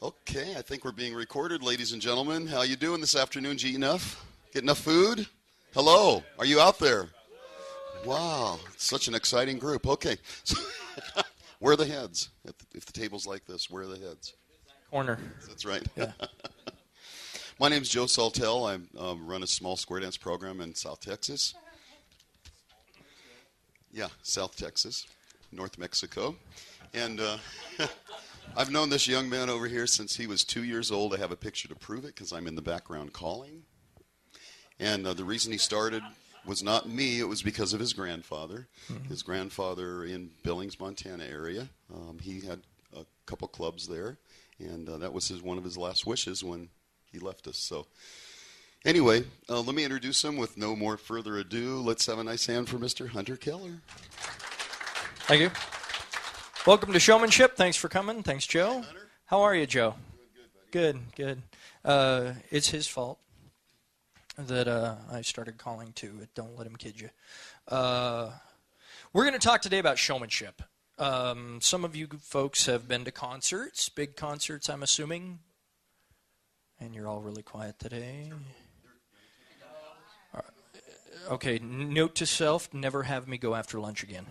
Okay, I think we're being recorded, ladies and gentlemen. How you doing this afternoon? Did you eat enough? Get enough food? Hello, are you out there? Wow, it's such an exciting group. Okay, so where are the heads? If the table's like this, where are the heads? Corner. That's right. Yeah. My name's Joe Saltel. I run a small square dance program in South Texas. Yeah, South Texas, North Mexico. And I've known this young man over here since he was 2 years old. I have a picture to prove it because I'm in the background calling. And the reason he started was not me. It was because of his grandfather. Mm-hmm. His grandfather in Billings, Montana area. He had a couple clubs there. And that was one of his last wishes when he left us. So anyway, let me introduce him with no more further ado. Let's have a nice hand for Mr. Hunter Keller. Thank you. Welcome to Showmanship. Thanks for coming. Thanks, Joe. How are you, Joe? Good, good. It's his fault that I started calling too. Don't let him kid you. We're going to talk today about showmanship. Some of you folks have been to concerts, big concerts, I'm assuming. And you're all really quiet today. Okay, note to self, never have me go after lunch again.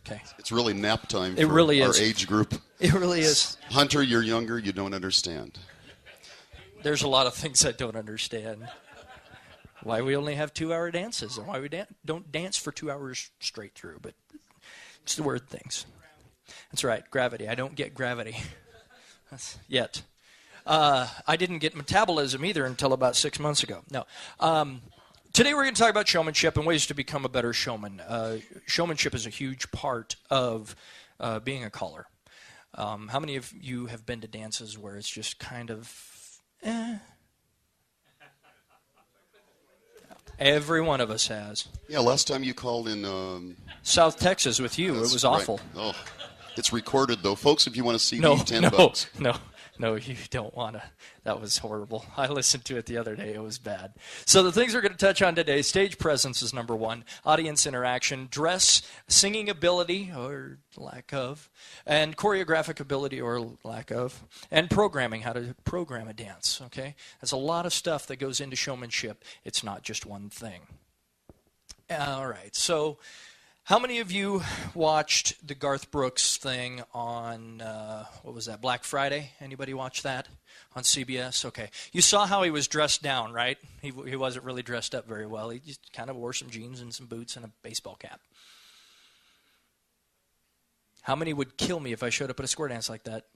Okay. It's really nap time for really our age group. It really is. Hunter, you're younger, you don't understand. There's a lot of things I don't understand. Why we only have 2-hour dances and why we don't dance for 2 hours straight through, but it's the weird things. That's right, gravity. I don't get gravity yet. I didn't get metabolism either until about 6 months ago. No. Today we're going to talk about showmanship and ways to become a better showman. Showmanship is a huge part of being a caller. How many of you have been to dances where it's just kind of, Every one of us has. Yeah, last time you called in South Texas with you, it was awful. Right. Oh, it's recorded though, folks. If you want to see me, $10. No, you don't want to. That was horrible. I listened to it the other day. It was bad. So the things we're going to touch on today, stage presence is number one, audience interaction, dress, singing ability or lack of, and choreographic ability or lack of, and programming, how to program a dance, okay? There's a lot of stuff that goes into showmanship. It's not just one thing. All right, so how many of you watched the Garth Brooks thing on, what was that, Black Friday? Anybody watch that on CBS? Okay. You saw how he was dressed down, right? He wasn't really dressed up very well. He just kind of wore some jeans and some boots and a baseball cap. How many would kill me if I showed up at a square dance like that?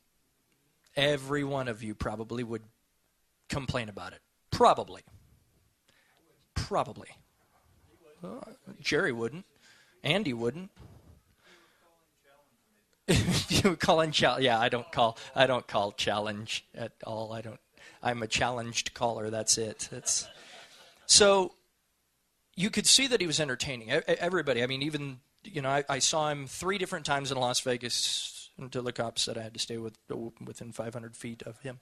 Every one of you probably would complain about it. Probably. Jerry wouldn't. Andy wouldn't. You would call in challenge. Yeah, I don't call challenge at all. I'm a challenged caller. That's it. So you could see that he was entertaining everybody. I mean, even I saw him 3 different times in Las Vegas until the cops said I had to stay within 500 feet of him.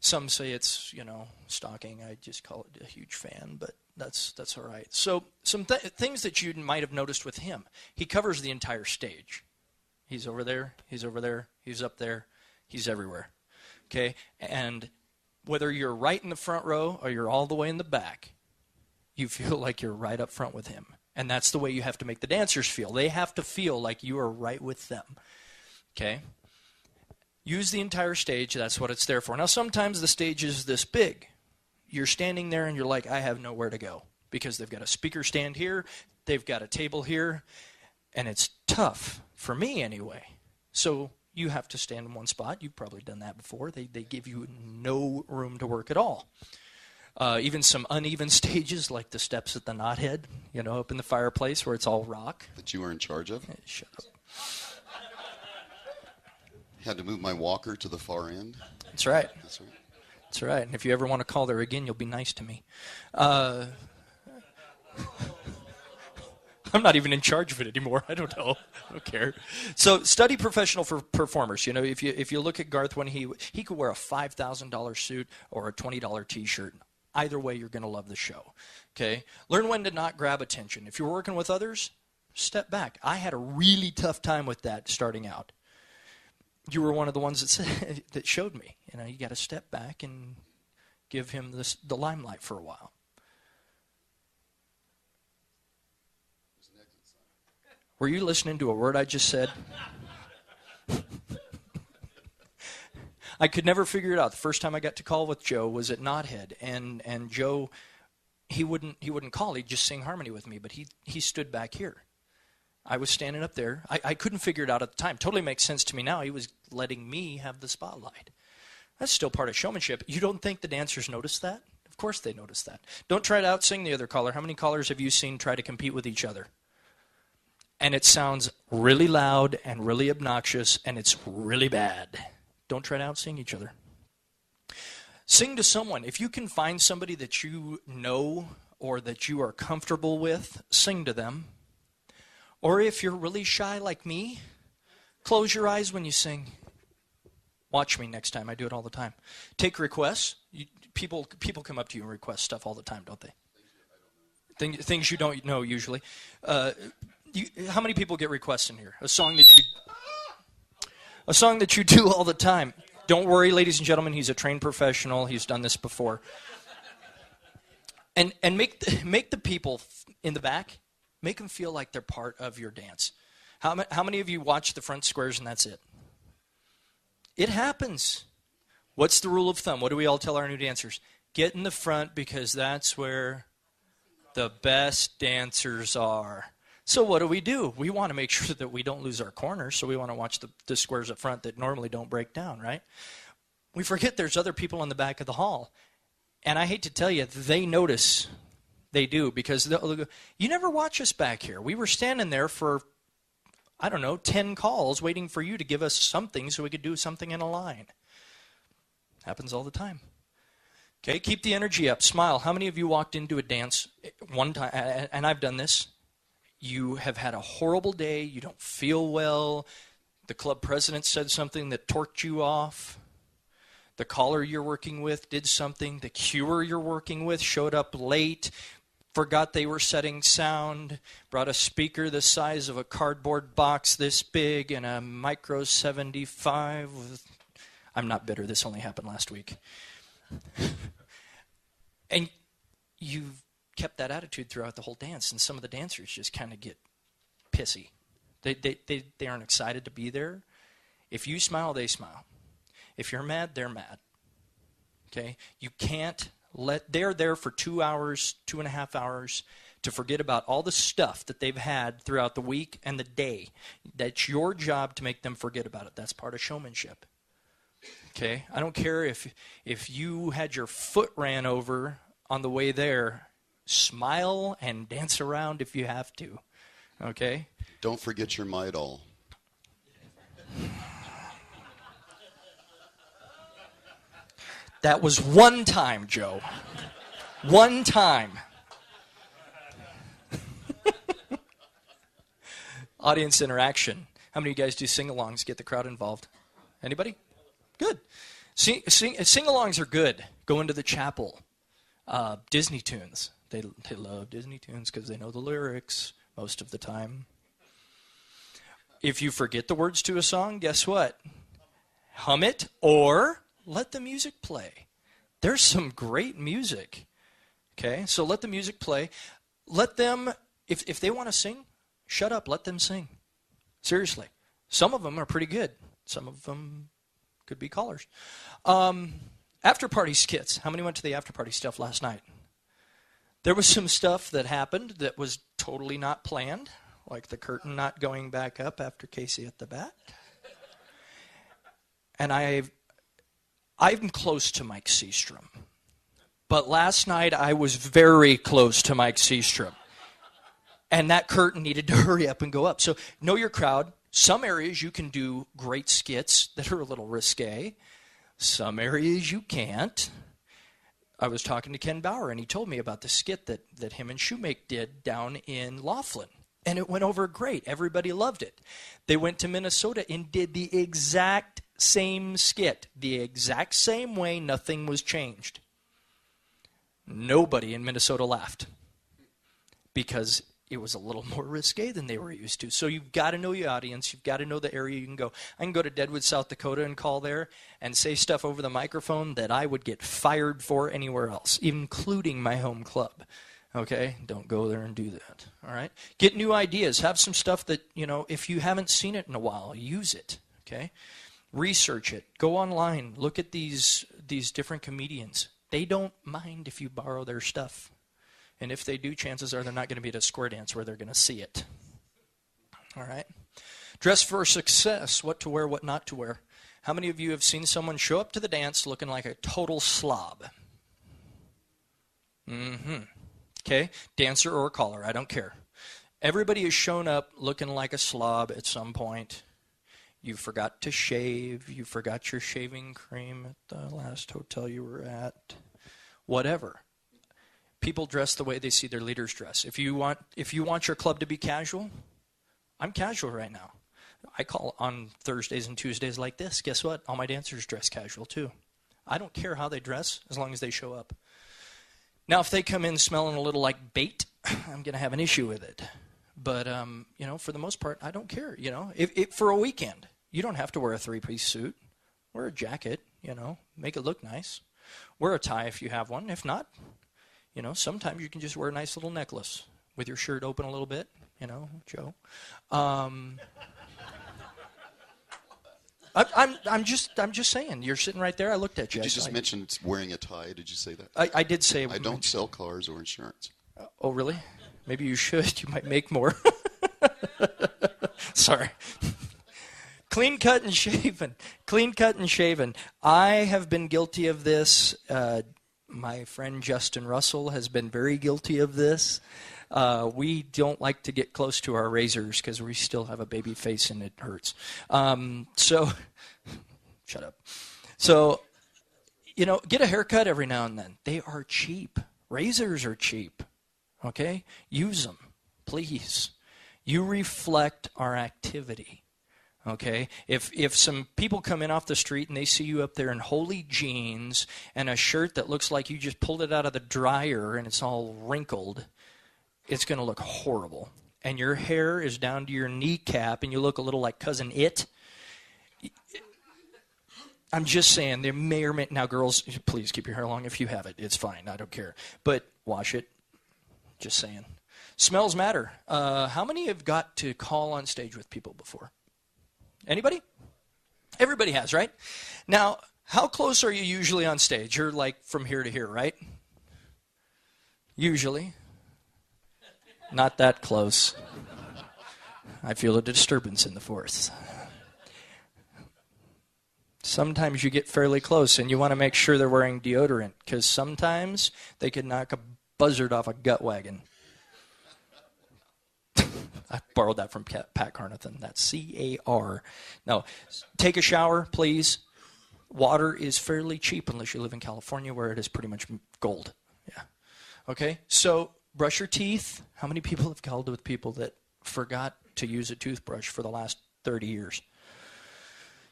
Some say it's stalking. I just call it a huge fan, but that's all right. So some things that you might have noticed with him. He covers the entire stage. He's over there. He's over there. He's up there. He's everywhere. Okay? And whether you're right in the front row or you're all the way in the back, you feel like you're right up front with him. And that's the way you have to make the dancers feel. They have to feel like you are right with them. Okay? Use the entire stage. That's what it's there for. Now, sometimes the stage is this big. You're standing there and you're like, I have nowhere to go because they've got a speaker stand here, they've got a table here, and it's tough, for me anyway. So you have to stand in one spot. You've probably done that before. They give you no room to work at all. Even some uneven stages like the steps at the Knothead, up in the fireplace where it's all rock. That you were in charge of? Shut up. Had to move my walker to the far end. That's right. That's right. That's right. And if you ever want to call there again, you'll be nice to me. I'm not even in charge of it anymore. I don't know. I don't care. So study professional for performers. If you look at Garth when he could wear a $5,000 suit or a $20 T-shirt. Either way, you're going to love the show. Okay? Learn when to not grab attention. If you're working with others, step back. I had a really tough time with that starting out. you were one of the ones that said, that showed me. You got to step back and give him the limelight for a while. Were you listening to a word I just said? I could never figure it out. The first time I got to call with Joe was at Knothead, and Joe, he wouldn't call. He'd just sing harmony with me, but he stood back here. I was standing up there. I couldn't figure it out at the time. Totally makes sense to me now. He was letting me have the spotlight. That's still part of showmanship. You don't think the dancers notice that? Of course they notice that. Don't try to outsing the other caller. How many callers have you seen try to compete with each other? And it sounds really loud and really obnoxious, and it's really bad. Don't try to outsing each other. Sing to someone. If you can find somebody that you know or that you are comfortable with, sing to them. Or if you're really shy like me, close your eyes when you sing. Watch me next time. I do it all the time. Take requests. People come up to you and request stuff all the time, don't they? Things you don't know usually. How many people get requests in here? A song that you do all the time. Don't worry, ladies and gentlemen. He's a trained professional. He's done this before. And make the people in the back, make them feel like they're part of your dance. How many of you watch the front squares and that's it? It happens. What's the rule of thumb? What do we all tell our new dancers? Get in the front because that's where the best dancers are. So what do? We want to make sure that we don't lose our corners, so we want to watch the squares up front that normally don't break down, right? We forget there's other people in the back of the hall. And I hate to tell you, they notice. They do, because they'll go, you never watch us back here. We were standing there for, 10 calls waiting for you to give us something so we could do something in a line. Happens all the time. Okay, keep the energy up. Smile. How many of you walked into a dance one time, and I've done this, you have had a horrible day, you don't feel well, the club president said something that torqued you off, the caller you're working with did something, the cuer you're working with showed up late, forgot they were setting sound, brought a speaker the size of a cardboard box this big and a micro 75 with, I'm not bitter, this only happened last week. And you've kept that attitude throughout the whole dance, and some of the dancers just kind of get pissy. They aren't excited to be there. If you smile, they smile. If you're mad, they're mad. Okay? You can't they're there for 2 hours, 2.5 hours to forget about all the stuff that they've had throughout the week and the day. That's your job to make them forget about it. That's part of showmanship. Okay? I don't care if you had your foot ran over on the way there. Smile and dance around if you have to. Okay? Don't forget your Midol. That was one time, Joe. One time. Audience interaction. How many of you guys do sing-alongs, get the crowd involved? Anybody? Good. Sing-alongs are good. Go into the chapel. Disney tunes. They love Disney tunes because they know the lyrics most of the time. If you forget the words to a song, guess what? Hum it or let the music play. There's some great music. Okay, so let the music play. Let them, if they want to sing, shut up, let them sing. Seriously. Some of them are pretty good. Some of them could be callers. After-party skits. How many went to the after-party stuff last night? There was some stuff that happened that was totally not planned, like the curtain not going back up after Casey at the bat. And I'm close to Mike Seastrom. But last night I was very close to Mike Seastrom. And that curtain needed to hurry up and go up. So know your crowd. Some areas you can do great skits that are a little risque. Some areas you can't. I was talking to Ken Bauer, and he told me about the skit that him and Shoemake did down in Laughlin. And it went over great. Everybody loved it. They went to Minnesota and did the exact same skit. The exact same way, nothing was changed. Nobody in Minnesota laughed. Because it was a little more risque than they were used to. So you've got to know your audience. You've got to know the area you can go. I can go to Deadwood, South Dakota and call there and say stuff over the microphone that I would get fired for anywhere else, including my home club. Okay? Don't go there and do that. All right? Get new ideas. Have some stuff that, if you haven't seen it in a while, use it. Okay? Research it. Go online. Look at these different comedians. They don't mind if you borrow their stuff. And if they do, chances are they're not going to be at a square dance where they're going to see it. All right? Dress for success. What to wear, what not to wear. How many of you have seen someone show up to the dance looking like a total slob? Okay? Dancer or caller, I don't care. Everybody has shown up looking like a slob at some point. You forgot to shave. You forgot your shaving cream at the last hotel you were at. Whatever. People dress the way they see their leaders dress. If you want your club to be casual, I'm casual right now. I call on Thursdays and Tuesdays like this. Guess what? All my dancers dress casual too. I don't care how they dress as long as they show up. Now, if they come in smelling a little like bait, I'm going to have an issue with it. But, for the most part, I don't care. If for a weekend, you don't have to wear a three-piece suit. Wear a jacket, make it look nice. Wear a tie if you have one. If not, sometimes you can just wear a nice little necklace with your shirt open a little bit, Joe. I'm just saying. You're sitting right there. I looked at you. Did you just mention wearing a tie? Did you say that? I did say. I don't sell cars or insurance. Oh, really? Maybe you should. You might make more. Sorry. Clean cut and shaven. Clean cut and shaven. I have been guilty of this. My friend Justin Russell has been very guilty of this. We don't like to get close to our razors because we still have a baby face and it hurts. Shut up. So, get a haircut every now and then. They are cheap. Razors are cheap. Okay? Use them, please. You reflect our activity. Okay, if some people come in off the street and they see you up there in holey jeans and a shirt that looks like you just pulled it out of the dryer and it's all wrinkled, it's going to look horrible. And your hair is down to your kneecap and you look a little like Cousin It. I'm just saying, there may or may... Now, girls, please keep your hair long if you have it. It's fine. I don't care. But wash it. Just saying. Smells matter. How many have got to call on stage with people before? Anybody? Everybody has, right? Now, how close are you usually on stage? You're like from here to here, right? Usually. Not that close. I feel a disturbance in the force. Sometimes you get fairly close and you want to make sure they're wearing deodorant because sometimes they could knock a buzzard off a gut wagon. I borrowed that from Pat Carnathan. That's C-A-R. No, take a shower, please. Water is fairly cheap unless you live in California where it is pretty much gold. Yeah. Okay, so brush your teeth. How many people have called with people that forgot to use a toothbrush for the last 30 years?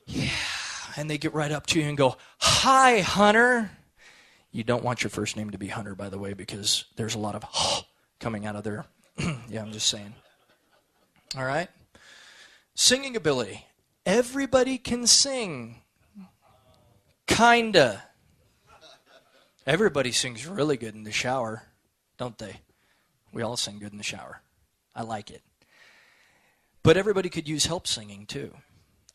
Yeah, and they get right up to you and go, "Hi, Hunter." You don't want your first name to be Hunter, by the way, because there's a lot of coming out of there. Yeah, I'm just saying. All right? Singing ability. Everybody can sing. Kinda. Everybody sings really good in the shower, don't they? We all sing good in the shower. I like it. But everybody could use help singing, too.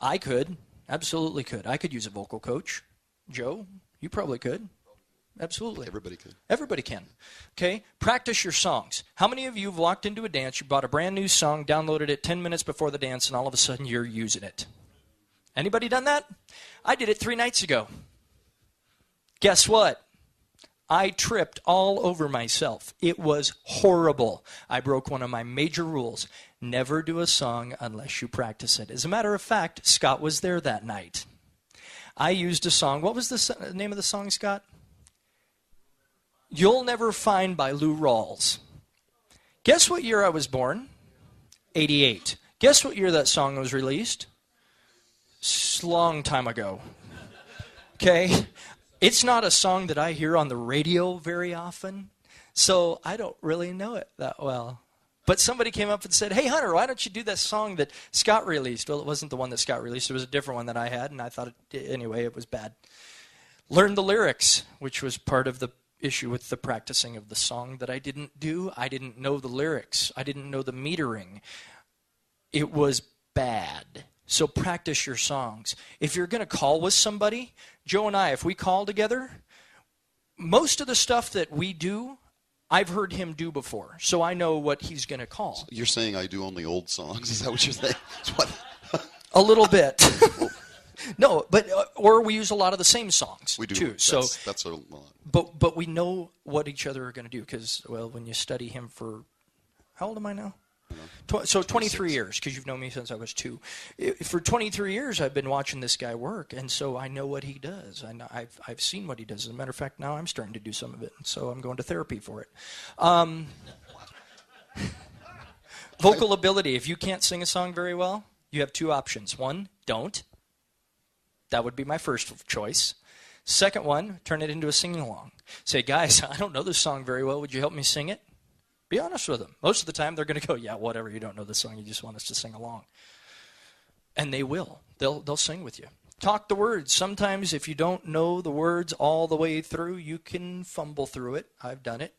I could. Absolutely could. I could use a vocal coach. Joe, you probably could. Absolutely. Everybody could. Everybody can. Okay? Practice your songs. How many of you have walked into a dance, you bought a brand new song, downloaded it 10 minutes before the dance, and all of a sudden you're using it? Anybody done that? I did it 3 nights ago. Guess what? I tripped all over myself. It was horrible. I broke one of my major rules. Never do a song unless you practice it. As a matter of fact, Scott was there that night. I used a song. What was the name of the song, Scott? You'll Never Find by Lou Rawls. Guess what year I was born? 88. Guess what year that song was released? Long time ago. Okay? It's not a song that I hear on the radio very often, so I don't really know it that well. But somebody came up and said, hey, Hunter, why don't you do that song that Scott released? Well, it wasn't the one that Scott released. It was a different one that I had, and I thought, anyway, it was bad. Learned the lyrics, which was part of the issue with the practicing of the song that I didn't do. I didn't know the lyrics. I didn't know the metering. It was bad. So practice your songs. If you're going to call with somebody, Joe and I, if we call together, most of the stuff that we do, I've heard him do before, so I know what he's going to call. So you're saying I do only old songs? Is that what you're saying? What? A little bit. No, but or we use a lot of the same songs we do. too. That's a lot. But we know what each other are going to do because, well, when you study him for, how old am I now? So 23 years, because you've known me since I was 2. For 23 years, I've been watching this guy work, and so I know what he does. I've seen what he does. As a matter of fact, now I'm starting to do some of it, so I'm going to therapy for it. Vocal ability. If you can't sing a song very well, you have 2 options. 1, don't. That would be my first choice. Second one, turn it into a sing-along. Say, guys, I don't know this song very well. Would you help me sing it? Be honest with them. Most of the time, they're going to go, yeah, whatever, you don't know the song, you just want us to sing along. And they will. They'll sing with you. Talk the words. Sometimes if you don't know the words all the way through, you can fumble through it. I've done it.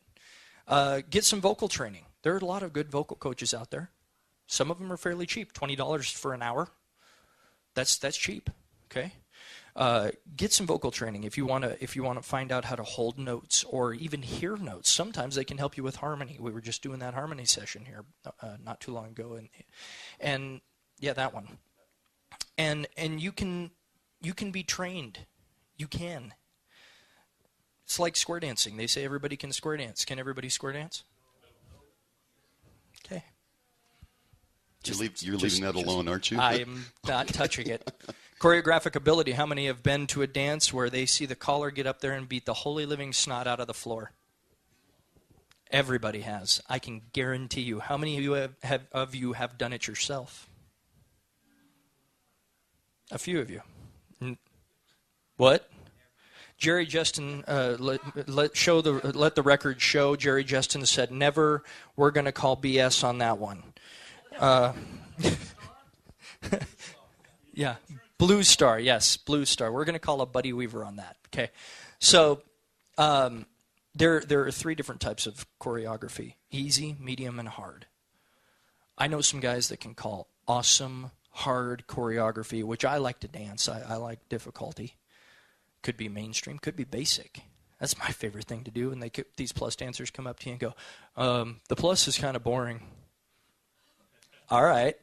Get some vocal training. There are a lot of good vocal coaches out there. Some of them are fairly cheap, $20 for an hour. That's cheap, okay? Get some vocal training if you want to find out how to hold notes or even hear notes. Sometimes they can help you with harmony. We were just doing that harmony session here not too long ago, and yeah, that one. And you can be trained. You can. It's like square dancing. They say everybody can square dance. Can everybody square dance? Okay. You're leaving that alone, aren't you? I am not touching it. Choreographic ability. How many have been to a dance where they see the caller get up there and beat the holy living snot out of the floor? Everybody has. I can guarantee you. How many of you have done it yourself? A few of you. What? Jerry Justin, let the record show. Jerry Justin said, never. We're going to call BS on that one. Yeah. Blue Star, yes, Blue Star. We're going to call a Buddy Weaver on that. Okay, so there are 3 different types of choreography: easy, medium, and hard. I know some guys that can call awesome, hard choreography, which I like to dance. I like difficulty. Could be mainstream, could be basic. That's my favorite thing to do. And these plus dancers come up to you and go, the plus is kind of boring. All right.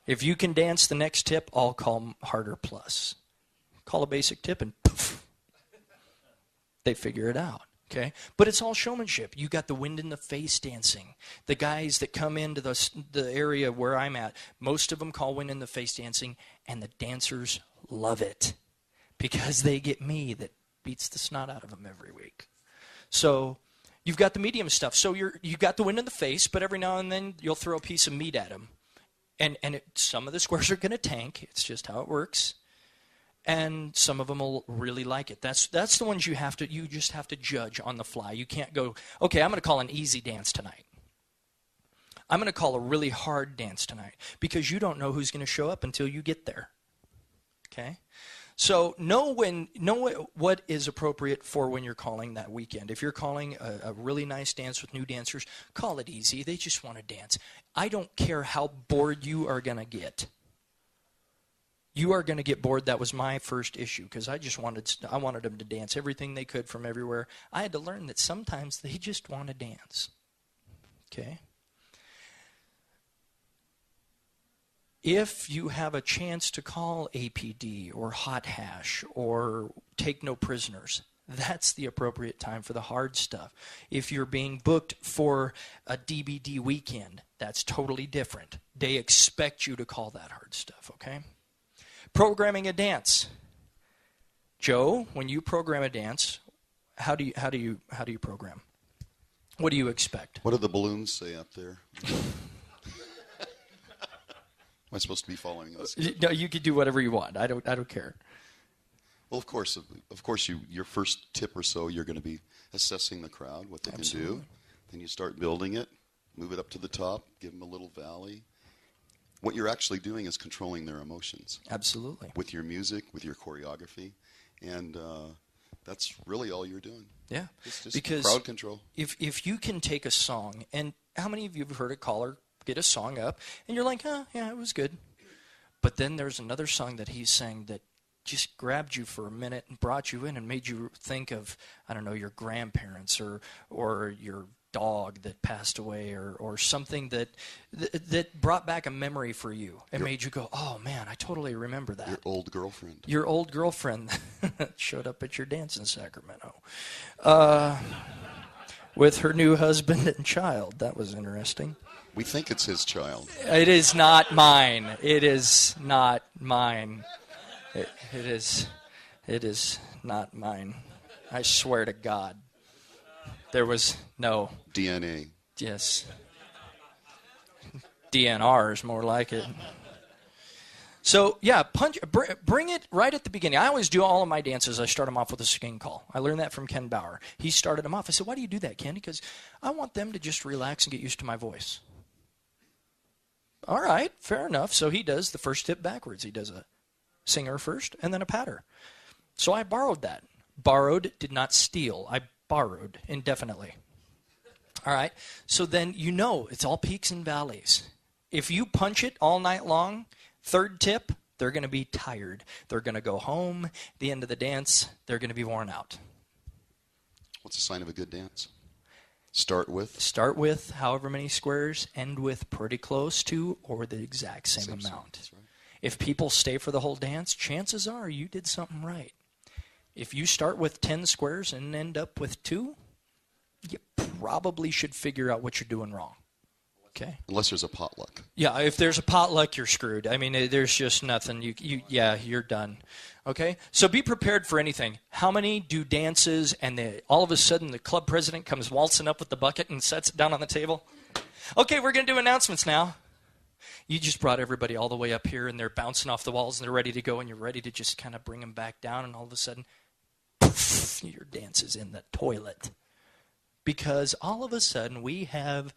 If you can dance the next tip, I'll call harder plus. Call a basic tip and poof, they figure it out, okay? But it's all showmanship. You got the wind in the face dancing. The guys that come into the area where I'm at, most of them call wind in the face dancing, and the dancers love it because they get me that beats the snot out of them every week. So you've got the medium stuff. So you got the wind in the face, but every now and then you'll throw a piece of meat at them. And some of the squares are going to tank. It's just how it works. And some of them will really like it. That's the ones you just have to judge on the fly. You can't go, okay, I'm going to call an easy dance tonight. I'm going to call a really hard dance tonight because you don't know who's going to show up until you get there. Okay? So know what is appropriate for when you're calling that weekend. If you're calling a really nice dance with new dancers, call it easy. They just want to dance. I don't care how bored you are going to get. You are going to get bored. That was my first issue because I wanted them to dance everything they could from everywhere. I had to learn that sometimes they just want to dance. Okay? If you have a chance to call APD or hot hash or take no prisoners, that's the appropriate time for the hard stuff. If you're being booked for a DBD weekend, that's totally different. They expect you to call that hard stuff, okay? Programming a dance. Joe, when you program a dance, how do you program? What do you expect? What do the balloons say up there? Am I supposed to be following this? No, you can do whatever you want. I don't care. Well, of course, your first tip or so, you're going to be assessing the crowd, what they can do. Then you start building it. move it up to the top, give them a little valley. What you're actually doing is controlling their emotions. Absolutely. With your music, with your choreography, and that's really all you're doing. Yeah. It's just because crowd control. If you can take a song, and how many of you have heard a caller get a song up, and you're like, oh, yeah, it was good. But then there's another song that he sang that just grabbed you for a minute and brought you in and made you think of, I don't know, your grandparents or your dog that passed away or something that brought back a memory for you and made you go, oh, man, I totally remember that. Your old girlfriend. Your old girlfriend showed up at your dance in Sacramento with her new husband and child. That was interesting. We think it's his child. It is not mine. It is not mine. It is not mine. I swear to God. There was no DNA. Yes. DNR is more like it. So, yeah, bring it right at the beginning. I always do all of my dances. I start them off with a singing call. I learned that from Ken Bauer. He started them off. I said, why do you do that, Ken? Because I want them to just relax and get used to my voice. All right, fair enough. So he does the first step backwards. He does a singer first and then a patter. So I borrowed that. Borrowed, did not steal. I borrowed indefinitely. All right, so then you know it's all peaks and valleys. If you punch it all night long, third tip, they're going to be tired. They're going to go home. At the end of the dance, they're going to be worn out. What's a sign of a good dance? Start with however many squares, end with pretty close to or the exact same amount. That's right. If people stay for the whole dance, chances are you did something right. If you start with 10 squares and end up with 2, you probably should figure out what you're doing wrong. Okay? Unless there's a potluck. Yeah, if there's a potluck, you're screwed. I mean, there's just nothing. You're done. Okay? So be prepared for anything. How many do dances and all of a sudden the club president comes waltzing up with the bucket and sets it down on the table? Okay, we're going to do announcements now. You just brought everybody all the way up here and they're bouncing off the walls and they're ready to go and you're ready to just kind of bring them back down and all of a sudden, poof, your dance is in the toilet. Because all of a sudden we have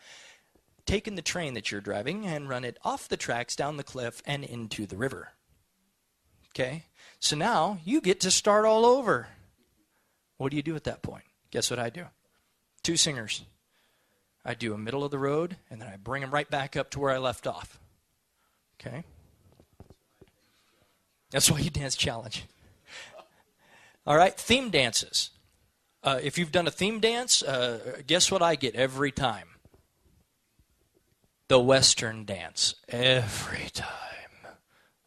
taken the train that you're driving and run it off the tracks, down the cliff, and into the river. Okay? So now you get to start all over. What do you do at that point? Guess what I do? 2 singers. I do a middle of the road, and then I bring them right back up to where I left off. Okay? That's why you dance challenge. All right, theme dances. If you've done a theme dance, guess what I get every time? The Western dance. Every time.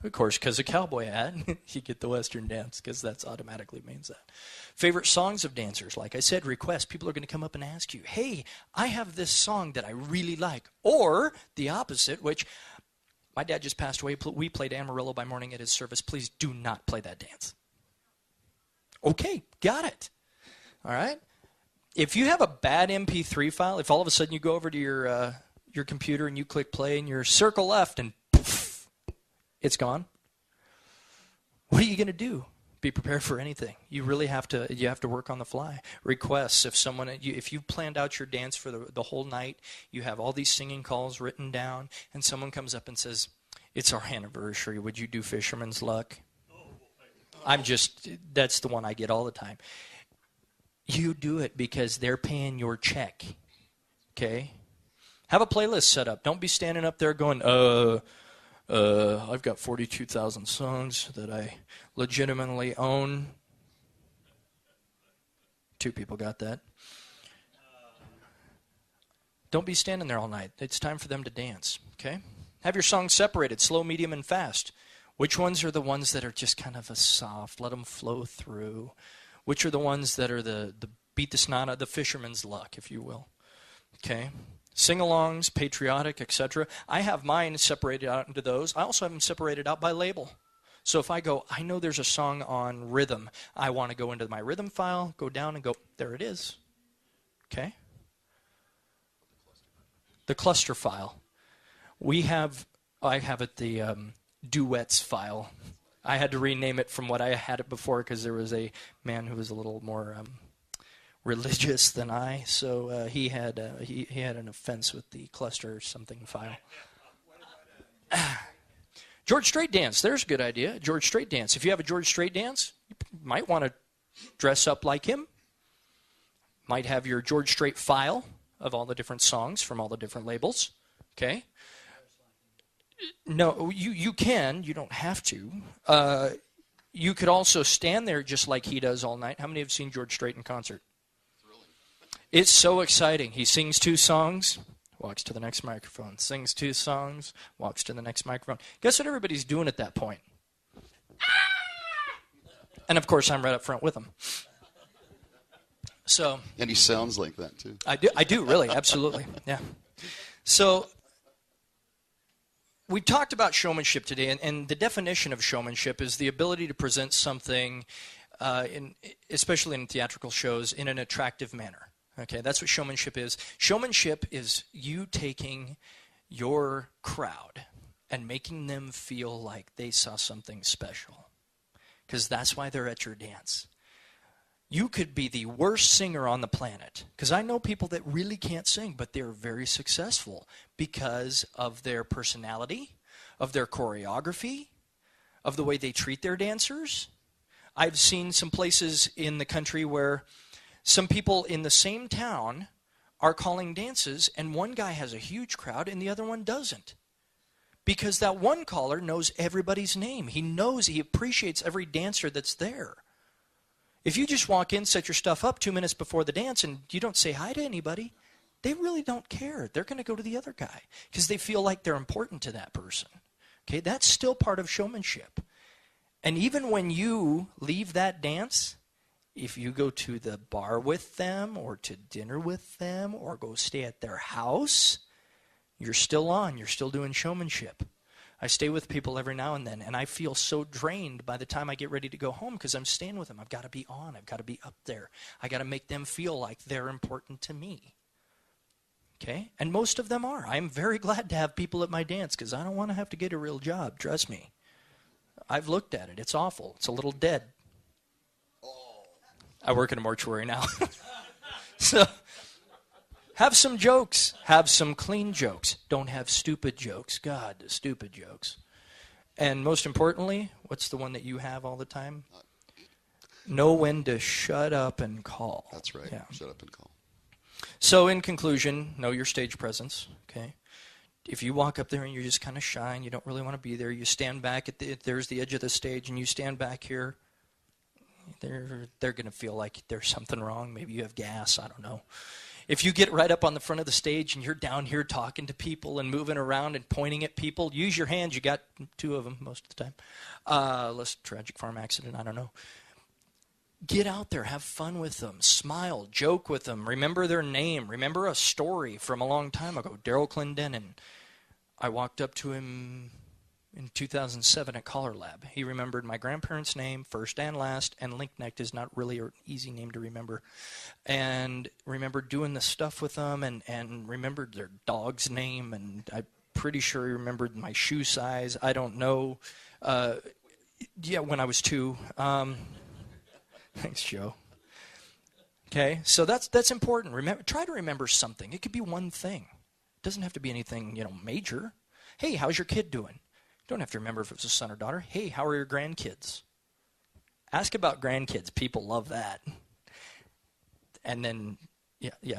Of course, because a cowboy hat, you get the Western dance, because that's automatically means that. Favorite songs of dancers. Like I said, requests. People are going to come up and ask you, hey, I have this song that I really like. Or the opposite, which my dad just passed away. We played Amarillo by Morning at his service. Please do not play that dance. Okay, got it. All right? If you have a bad MP3 file, if all of a sudden you go over to your computer and you click play and you circle left and poof, it's gone, what are you going to do? Be prepared for anything. You really have to work on the fly. Requests. If you've planned out your dance for the whole night, you have all these singing calls written down, and someone comes up and says, it's our anniversary. Would you do Fisherman's Luck? That's the one I get all the time. You do it because they're paying your check. Okay? Have a playlist set up. Don't be standing up there going, I've got 42,000 songs that I legitimately own. 2 people got that. Don't be standing there all night. It's time for them to dance, okay? Have your songs separated, slow, medium, and fast. Which ones are the ones that are just kind of a soft, let them flow through? Which are the ones that are the beat the snot out, the fisherman's luck, if you will, okay? Sing-alongs, patriotic, etc. I have mine separated out into those. I also have them separated out by label. So if I go, I know there's a song on rhythm. I want to go into my rhythm file, go down and go, there it is. Okay? The cluster file. I have it the duets file. I had to rename it from what I had it before because there was a man who was a little more religious than I, so he had an offense with the cluster something file. George Strait dance. There's a good idea. George Strait dance. If you have a George Strait dance, you might want to dress up like him. Might have your George Strait file of all the different songs from all the different labels. Okay. No, you can. You don't have to. You could also stand there just like he does all night. How many have seen George Strait in concert? It's so exciting. He sings 2 songs, walks to the next microphone, sings 2 songs, walks to the next microphone. Guess what everybody's doing at that point? And of course, I'm right up front with him. So. And he sounds like that too. I do really, absolutely, yeah. So. We talked about showmanship today, and the definition of showmanship is the ability to present something, especially in theatrical shows, in an attractive manner. Okay, that's what showmanship is. Showmanship is you taking your crowd and making them feel like they saw something special, because that's why they're at your dance. You could be the worst singer on the planet, because I know people that really can't sing, but they're very successful because of their personality, of their choreography, of the way they treat their dancers. I've seen some places in the country where some people in the same town are calling dances, and one guy has a huge crowd and the other one doesn't. Because that one caller knows everybody's name. He appreciates every dancer that's there. If you just walk in, set your stuff up 2 minutes before the dance, and you don't say hi to anybody, they really don't care. They're going to go to the other guy because they feel like they're important to that person. Okay, that's still part of showmanship. And even when you leave that dance, if you go to the bar with them or to dinner with them or go stay at their house, you're still on. You're still doing showmanship. I stay with people every now and then, and I feel so drained by the time I get ready to go home because I'm staying with them. I've got to be on. I've got to be up there. I've got to make them feel like they're important to me. Okay? And most of them are. I'm very glad to have people at my dance because I don't want to have to get a real job. Trust me. I've looked at it. It's awful. It's a little dead. I work in a mortuary now. So have some jokes. Have some clean jokes. Don't have stupid jokes. God, the stupid jokes. And most importantly, what's the one that you have all the time? Know when to shut up and call. That's right. Yeah. Shut up and call. So in conclusion, know your stage presence. Okay. If you walk up there and you're just kind of shy and you don't really want to be there, you stand back there's the edge of the stage and you stand back here, they're going to feel like there's something wrong. Maybe you have gas. I don't know. If you get right up on the front of the stage and you're down here talking to people and moving around and pointing at people, use your hands. You got 2 of them most of the time. Unless tragic farm accident, I don't know. Get out there, have fun with them, smile, joke with them, remember their name, remember a story from a long time ago. Daryl Clendenin. I walked up to him in 2007 at CALLERLAB. He remembered my grandparents' name, first and last, and Linknecht is not really an easy name to remember. And remembered doing the stuff with them and remembered their dog's name, and I'm pretty sure he remembered my shoe size. I don't know. When I was 2. Thanks, Joe. Okay, so that's important. Try to remember something. It could be one thing. It doesn't have to be anything, major. Hey, how's your kid doing? You don't have to remember if it was a son or daughter. Hey, how are your grandkids? Ask about grandkids. People love that. And then,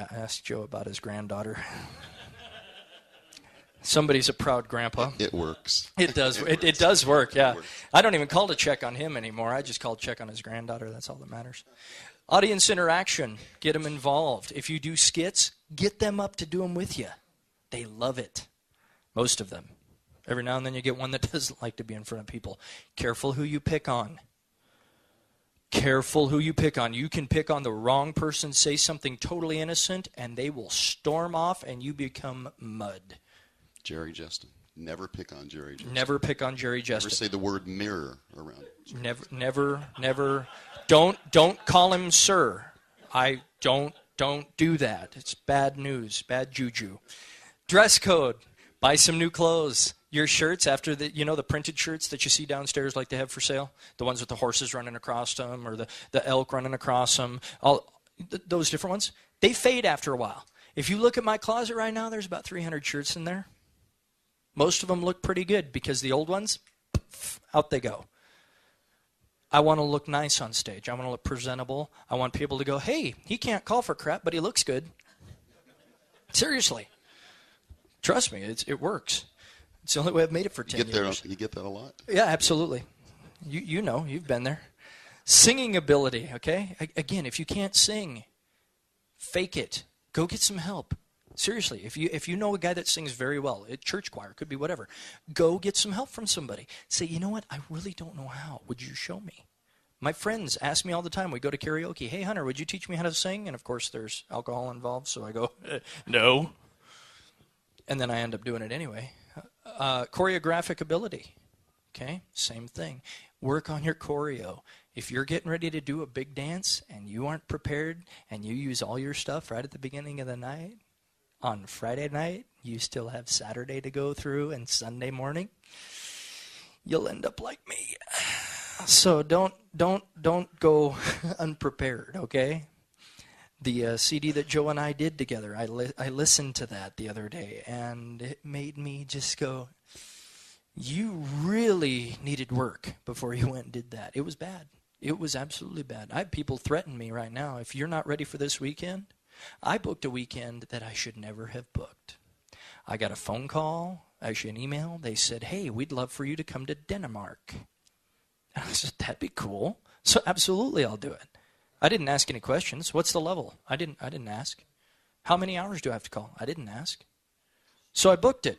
ask Joe about his granddaughter. Somebody's a proud grandpa. It works. It does. It does work, yeah. I don't even call to check on him anymore. I just call to check on his granddaughter. That's all that matters. Audience interaction. Get them involved. If you do skits, get them up to do them with you. They love it. Most of them. Every now and then you get one that doesn't like to be in front of people. Careful who you pick on. Careful who you pick on. You can pick on the wrong person, say something totally innocent, and they will storm off and you become mud. Jerry Justin. Never pick on Jerry Justin. Never pick on Jerry Justin. Never say the word mirror around. Never. Don't call him sir. Don't do that. It's bad news, bad juju. Dress code. Buy some new clothes. Your shirts, after the printed shirts that you see downstairs like they have for sale, the ones with the horses running across them or the elk running across them. those different ones, they fade after a while. If you look at my closet right now, there's about 300 shirts in there. Most of them look pretty good because the old ones, out they go. I want to look nice on stage. I want to look presentable. I want people to go, hey, he can't call for crap, but he looks good. Seriously. Trust me, it works. It's the only way I've made it for 10 years. You get that a lot? Yeah, absolutely. You know, you've been there. Singing ability, okay? Again, if you can't sing, fake it. Go get some help. Seriously, if you know a guy that sings very well, at church choir, could be whatever, go get some help from somebody. Say, you know what, I really don't know how. Would you show me? My friends ask me all the time. We go to karaoke. Hey, Hunter, would you teach me how to sing? And, of course, there's alcohol involved, so I go, no. And then I end up doing it anyway. Choreographic ability, okay? Same thing. Work on your choreo. If you're getting ready to do a big dance and you aren't prepared and you use all your stuff right at the beginning of the night, on Friday night, you still have Saturday to go through and Sunday morning, you'll end up like me. So don't go unprepared, okay? The CD that Joe and I did together, I listened to that the other day, and it made me just go, you really needed work before you went and did that. It was bad. It was absolutely bad. I have people threaten me right now. If you're not ready for this weekend, I booked a weekend that I should never have booked. I got a phone call, actually an email. They said, hey, we'd love for you to come to Denmark. And I said, that'd be cool. So absolutely, I'll do it. I didn't ask any questions. What's the level? I didn't ask. How many hours do I have to call? I didn't ask. So I booked it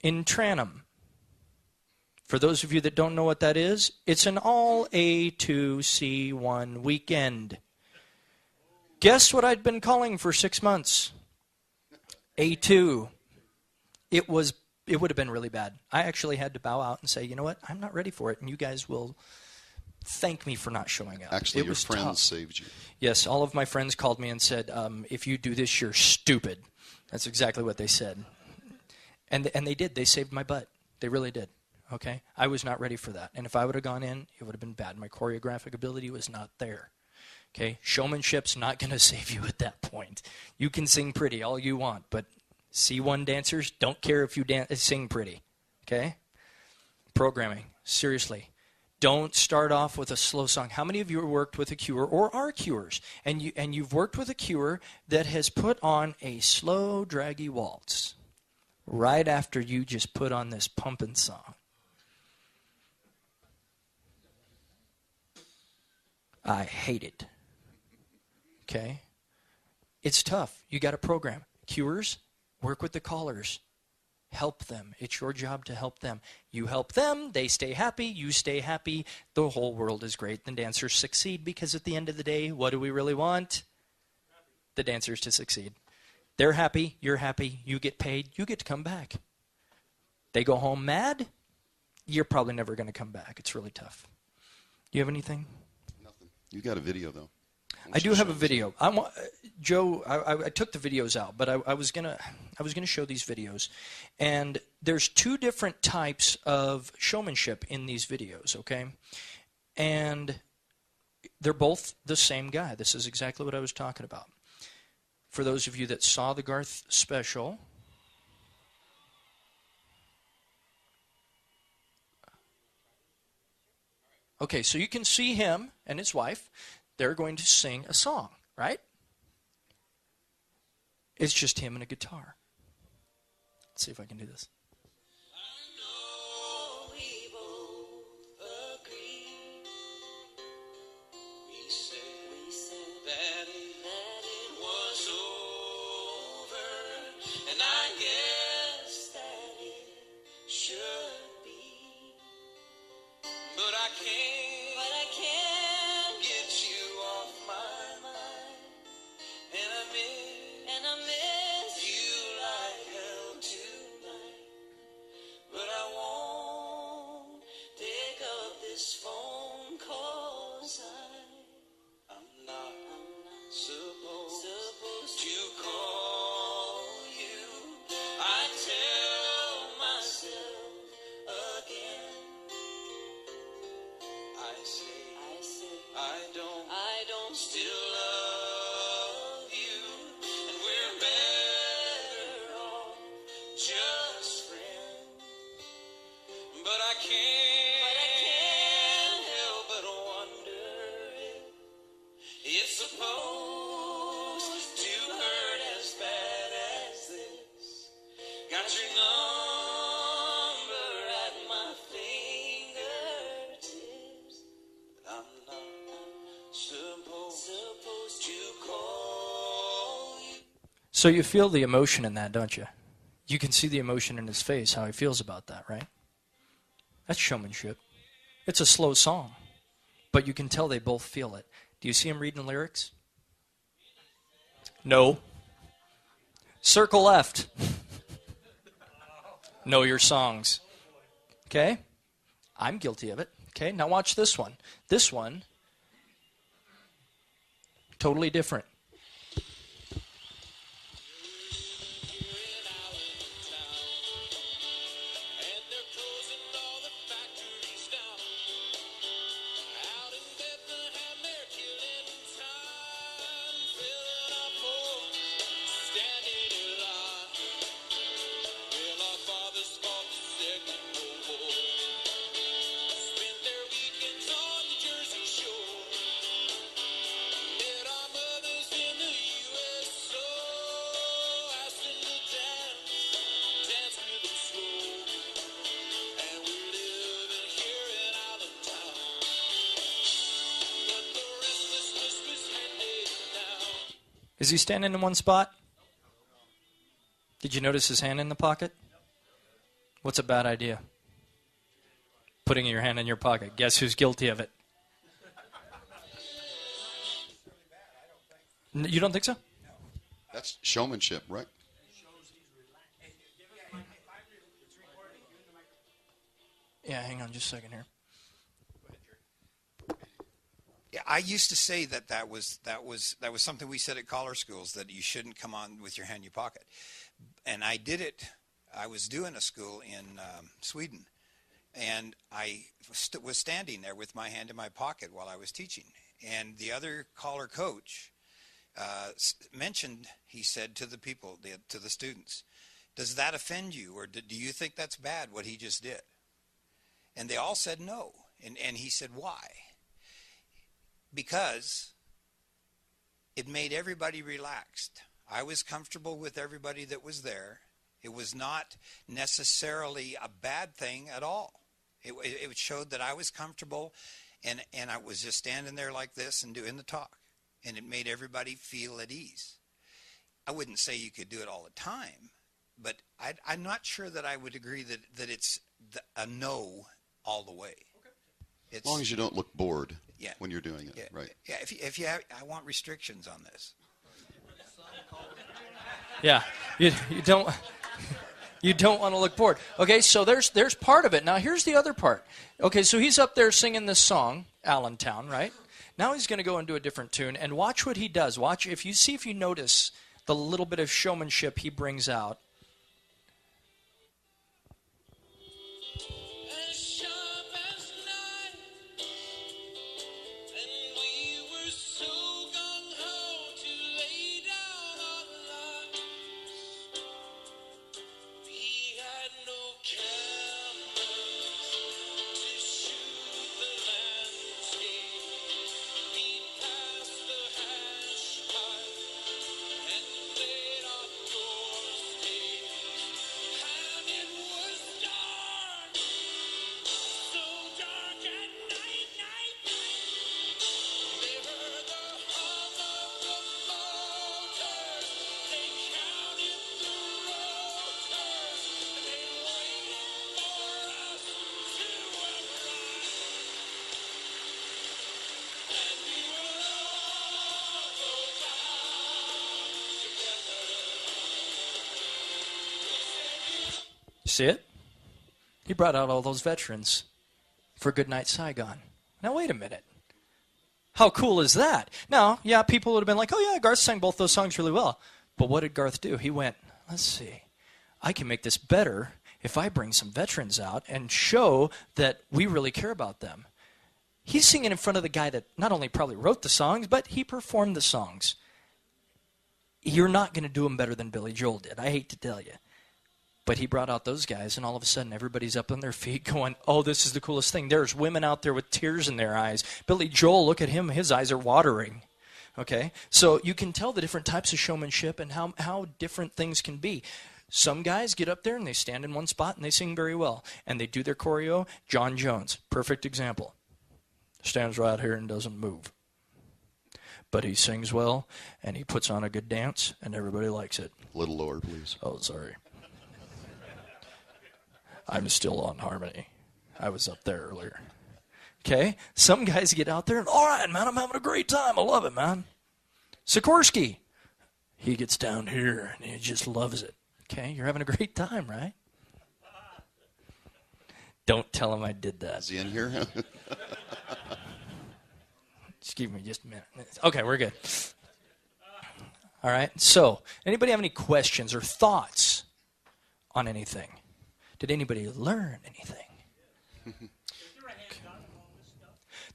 in Tranum. For those of you that don't know what that is, it's an all A2C1 weekend. Guess what I'd been calling for 6 months? A2. It would have been really bad. I actually had to bow out and say, you know what? I'm not ready for it, and you guys will thank me for not showing up. Actually, your friends saved you. Yes, all of my friends called me and said, if you do this, you're stupid. That's exactly what they said. And they did. They saved my butt. They really did. Okay? I was not ready for that. And if I would have gone in, it would have been bad. My choreographic ability was not there. Okay? Showmanship's not going to save you at that point. You can sing pretty all you want, but C1 dancers don't care if you sing pretty. Okay? Programming. Seriously. Don't start off with a slow song. How many of you have worked with a cuer or are cuers? And you've worked with a cuer that has put on a slow, draggy waltz right after you just put on this pumping song. I hate it. Okay? It's tough. You got to program. Cuers, work with the callers. Help them. It's your job to help them. You help them, they stay happy, you stay happy, the whole world is great. The dancers succeed because at the end of the day, what do we really want? The dancers to succeed. They're happy, you're happy, you get paid, you get to come back. They go home mad, you're probably never going to come back. It's really tough. Do you have anything? Nothing. You got a video, though. I do have a video. Joe, I took the videos out, but I was gonna show these videos, and there's two different types of showmanship in these videos, okay? And they're both the same guy. This is exactly what I was talking about. For those of you that saw the Garth special, okay, so you can see him and his wife. They're going to sing a song, right? It's just him and a guitar. Let's see if I can do this. I know we both agree. We said that it was over, and I guess that it should be. But I can't get you off my mind, and I miss you like hell tonight. But I won't pick up this phone 'cause I'm not supposed to call you. I tell myself again. I say I don't still supposed to hurt as bad as this. Got your number at my fingertips. I'm not supposed to call you. So you feel the emotion in that, don't you? You can see the emotion in his face, how he feels about that, right? That's showmanship. It's a slow song, but you can tell they both feel it. Do you see him reading lyrics? No. Circle left. Know your songs. Okay? I'm guilty of it. Okay, now watch this one. This one, totally different. And they're closing all the factories down. Out in Bethlehem, they're killing time, filling our forts, standing in line. Well, our fathers fought the Second World War, spent their weekends on the Jersey Shore. Met our mothers in the USO, asked them to dance with them slow. And we're living here in Allentown, but the restlessness was handed down. Is he standing in one spot? Did you notice his hand in the pocket? What's a bad idea? Putting your hand in your pocket. Guess who's guilty of it? You don't think so? That's showmanship, right? Yeah, hang on just a second here. Yeah, I used to say that was something we said at collar schools, that you shouldn't come on with your hand in your pocket, and I did it. I was doing a school in Sweden, and I was standing there with my hand in my pocket while I was teaching, and the other collar coach mentioned. He said to the people, to the students, "Does that offend you, or do you think that's bad what he just did?" And they all said no, and he said, "Why?" Because it made everybody relaxed. I was comfortable with everybody that was there. It was not necessarily a bad thing at all. It showed that I was comfortable, and I was just standing there like this and doing the talk. And it made everybody feel at ease. I wouldn't say you could do it all the time, but I'm not sure that I would agree that it's a no all the way. As long as you don't look bored Yeah. when you're doing it, Yeah, right? Yeah, if you have, I want restrictions on this. Yeah, you don't want to look bored. Okay, so there's part of it. Now here's the other part. Okay, so he's up there singing this song, Allentown, right? Now he's going to go into a different tune, and watch what he does. Watch if you notice the little bit of showmanship he brings out. As sharp as night, and we were so gung-ho to lay down our lives. We had no cameras to shoot the landscape. We passed the hash pipe and played our doorstep. And it was dark, so dark at night. They heard the hum of the motors. They counted the rotors. They waited for us to arrive. And we would all go down together. See it? He brought out all those veterans for Goodnight Saigon. Now wait a minute. How cool is that? Now, yeah, people would have been like, "Oh yeah, Garth sang both those songs really well." But what did Garth do? He went, "Let's see. I can make this better if I bring some veterans out and show that we really care about them." He's singing in front of the guy that not only probably wrote the songs, but he performed the songs. You're not going to do them better than Billy Joel did. I hate to tell you. But he brought out those guys, and all of a sudden everybody's up on their feet going, "Oh, this is the coolest thing." There's women out there with tears in their eyes. Billy Joel, look at him. His eyes are watering. Okay, so you can tell the different types of showmanship and how different things can be. Some guys get up there and they stand in one spot and they sing very well. And they do their choreo. John Jones, perfect example. Stands right here and doesn't move. But he sings well and he puts on a good dance and everybody likes it. A little lower, please. Oh, sorry. I'm still on harmony. I was up there earlier. Okay, some guys get out there and, all right, man, I'm having a great time. I love it, man. Sikorsky, he gets down here and he just loves it. Okay, you're having a great time, right? Don't tell him I did that. Is he in here? Excuse me just a minute. Okay, we're good. All right, so anybody have any questions or thoughts on anything? Did anybody learn anything?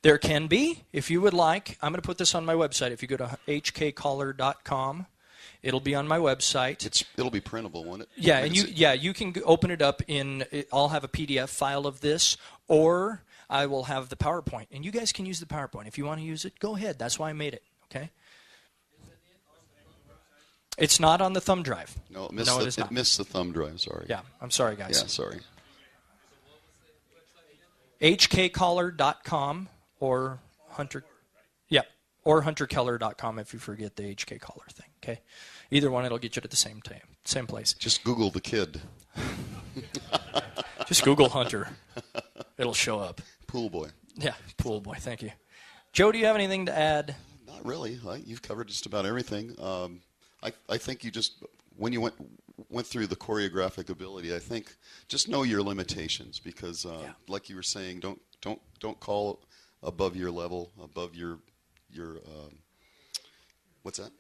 There can be, if you would like. I'm going to put this on my website. If you go to hkcaller.com, it'll be on my website. It'll be printable, won't it? Yeah, and you can open it up I'll have a PDF file of this, or I will have the PowerPoint. And you guys can use the PowerPoint. If you want to use it, go ahead. That's why I made it, okay? It's not on the thumb drive. No, it missed the thumb drive, sorry. Yeah, I'm sorry, guys. Yeah, sorry. hkcaller.com or or hunterkeller.com if you forget the HK Caller thing, okay? Either one, it'll get you to the same place. Just Google the kid. Just Google Hunter. It'll show up. Pool boy. Yeah, pool boy, thank you. Joe, do you have anything to add? Not really. You've covered just about everything. I think you just, when you went through the choreographic ability, I think just know your limitations because, like you were saying, don't call above your level, above your what's that?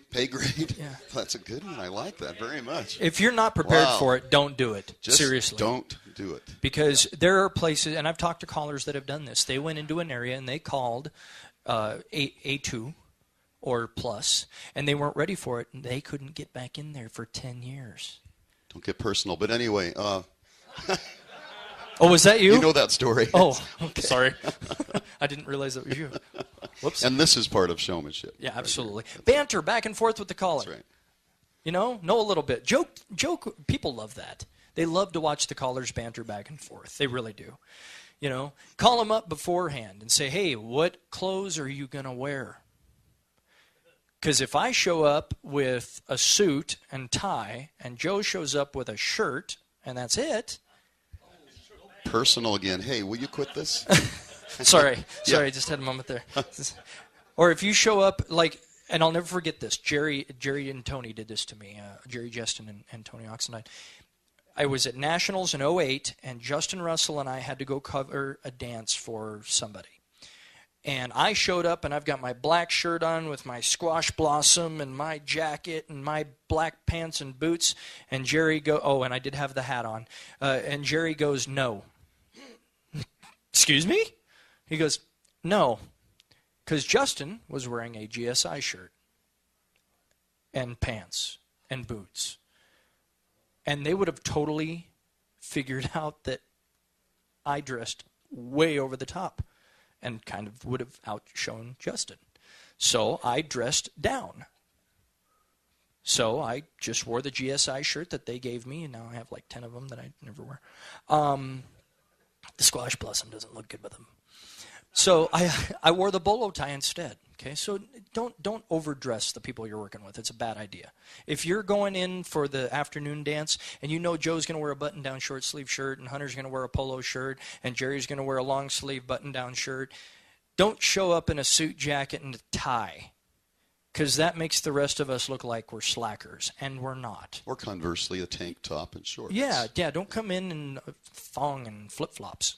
Pay grade. Yeah. That's a good one. I like that very much. If you're not prepared for it, don't do it. Just seriously. Don't do it. Because there are places, and I've talked to callers that have done this. They went into an area and they called A2 or plus, and they weren't ready for it, and they couldn't get back in there for 10 years. Don't get personal. But anyway. Oh, was that you? You know that story. Oh, okay. Sorry. I didn't realize that was you. Whoops. And this is part of showmanship. Yeah, absolutely. Right. Banter back and forth with the caller. That's right. You know a little bit. Joke. People love that. They love to watch the callers banter back and forth. They really do. You know, call them up beforehand and say, hey, what clothes are you going to wear? Because if I show up with a suit and tie and Joe shows up with a shirt and that's it. Personal again. Hey, will you quit this? Sorry, I just had a moment there. Or if you show up and I'll never forget this. Jerry and Tony did this to me. Jerry Justin and Tony Oxendine. I was at Nationals in 2008, and Justin Russell and I had to go cover a dance for somebody. And I showed up, and I've got my black shirt on with my squash blossom and my jacket and my black pants and boots. And Jerry and I did have the hat on. And Jerry goes, no. Excuse me? He goes, no. Because Justin was wearing a GSI shirt and pants and boots. And they would have totally figured out that I dressed way over the top and kind of would have outshone Justin. So I dressed down. So I just wore the GSI shirt that they gave me, and now I have like 10 of them that I never wear. The squash blossom doesn't look good with them. So I wore the bolo tie instead. Okay, so don't overdress the people you're working with. It's a bad idea. If you're going in for the afternoon dance and you know Joe's going to wear a button-down short sleeve shirt and Hunter's going to wear a polo shirt and Jerry's going to wear a long sleeve button-down shirt, don't show up in a suit jacket and a tie, because that makes the rest of us look like we're slackers, and we're not. Or conversely, a tank top and shorts. Yeah, don't come in a thong and flip-flops.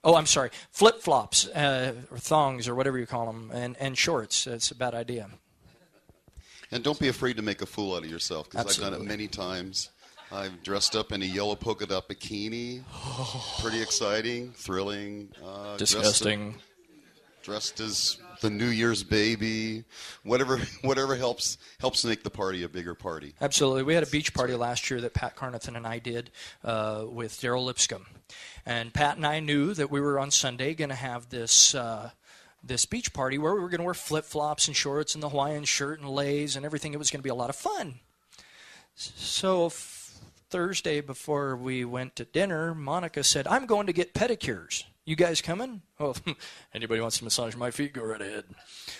Oh, I'm sorry, flip-flops or thongs or whatever you call them, and shorts. It's a bad idea. And don't be afraid to make a fool out of yourself, because I've done it many times. I've dressed up in a yellow polka dot bikini. Pretty exciting, thrilling. Disgusting. Dressed as the New Year's baby. Whatever helps make the party a bigger party. Absolutely. We had a beach party last year that Pat Carnathan and I did with Daryl Lipscomb. And Pat and I knew that we were on Sunday going to have this this beach party where we were going to wear flip-flops and shorts and the Hawaiian shirt and leis and everything. It was going to be a lot of fun. So Thursday before we went to dinner, Monica said, I'm going to get pedicures. You guys coming? Oh, anybody wants to massage my feet, go right ahead.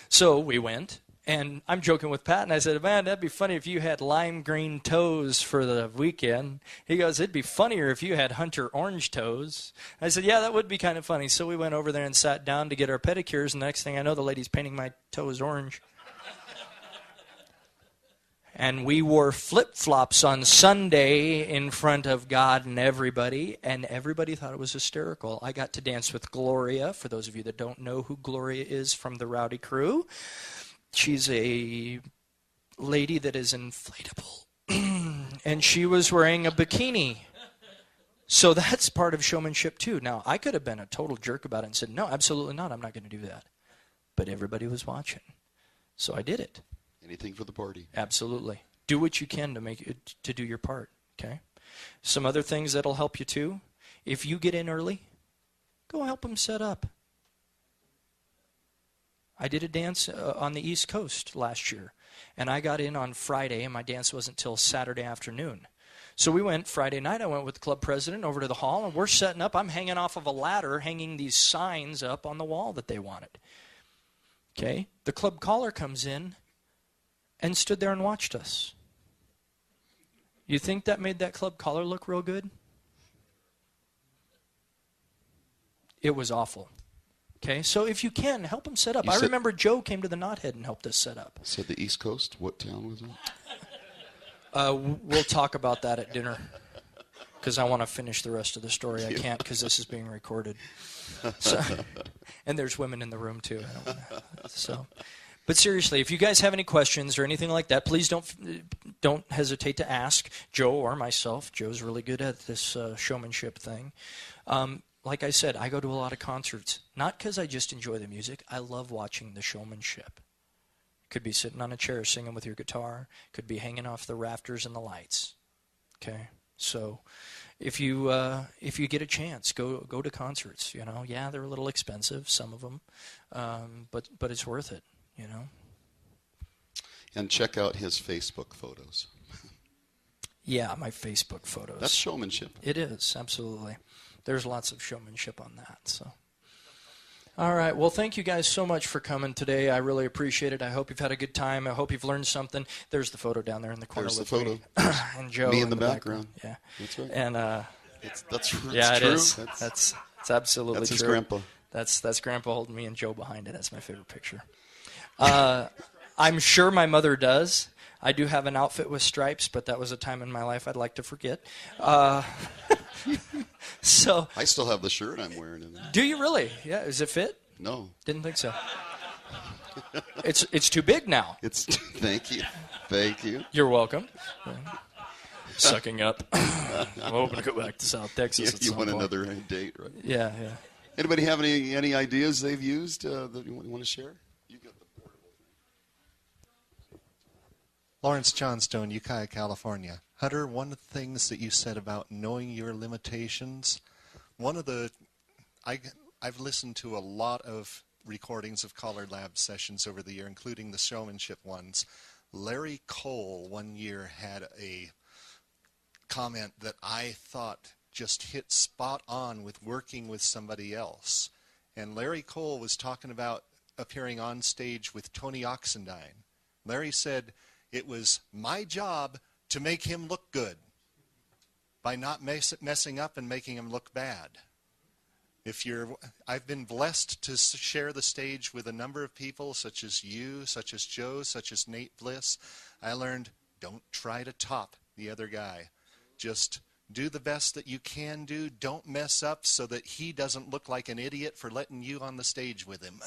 So we went, and I'm joking with Pat, and I said, man, that'd be funny if you had lime green toes for the weekend. He goes, it'd be funnier if you had hunter orange toes. I said, yeah, that would be kind of funny. So we went over there and sat down to get our pedicures, and the next thing I know, the lady's painting my toes orange. And we wore flip-flops on Sunday in front of God and everybody thought it was hysterical. I got to dance with Gloria. For those of you that don't know who Gloria is from the Rowdy Crew, she's a lady that is inflatable. And she was wearing a bikini. So that's part of showmanship too. Now, I could have been a total jerk about it and said, no, absolutely not, I'm not going to do that. But everybody was watching. So I did it. Anything for the party. Absolutely. Do what you can to make it, to do your part, okay? Some other things that'll help you too. If you get in early, go help them set up. I did a dance on the East Coast last year, and I got in on Friday, and my dance wasn't till Saturday afternoon. So we went Friday night. I went with the club president over to the hall, and we're setting up. I'm hanging off of a ladder, hanging these signs up on the wall that they wanted. Okay? The club caller comes in and stood there and watched us. You think that made that club caller look real good? It was awful. Okay, so if you can, help them set up. I remember Joe came to the Knothead and helped us set up. Said the East Coast? What town was it? We'll talk about that at dinner because I want to finish the rest of the story. I can't because this is being recorded. So, and there's women in the room too. But seriously, if you guys have any questions or anything like that, please don't hesitate to ask Joe or myself. Joe's really good at this showmanship thing. Like I said, I go to a lot of concerts, not because I just enjoy the music. I love watching the showmanship. Could be sitting on a chair singing with your guitar. Could be hanging off the rafters and the lights. Okay, so if you get a chance, go to concerts. You know, yeah, they're a little expensive, some of them, but it's worth it. You know. And check out his Facebook photos. Yeah, my Facebook photos. That's showmanship. It is, absolutely. There's lots of showmanship on that. So, all right. Well, thank you guys so much for coming today. I really appreciate it. I hope you've had a good time. I hope you've learned something. There's the photo down there in the corner. There's with the photo. Me. And Joe me in the background. Yeah, that's right. And that's yeah, it true. is. That's absolutely true. That's his grandpa. That's Grandpa holding me and Joe behind it. That's my favorite picture. I'm sure my mother does. I do have an outfit with stripes, but that was a time in my life I'd like to forget. So I still have the shirt I'm wearing in there. Do you really? Yeah. Does it fit? No. Didn't think so. It's too big now. Thank you. You're welcome. Sucking up. I'm hoping to go back to South Texas. You want another date, right? Yeah. Anybody have any ideas they've used that you want to share? Lawrence Johnstone, Ukiah, California. Hunter, one of the things that you said about knowing your limitations, I've listened to a lot of recordings of CALLERLAB sessions over the year, including the showmanship ones. Larry Cole one year had a comment that I thought just hit spot on with working with somebody else. And Larry Cole was talking about appearing on stage with Tony Oxendine. Larry said, it was my job to make him look good by not messing up and making him look bad. I've been blessed to share the stage with a number of people, such as you, such as Joe, such as Nate Bliss. I learned, don't try to top the other guy. Just do the best that you can do. Don't mess up so that he doesn't look like an idiot for letting you on the stage with him.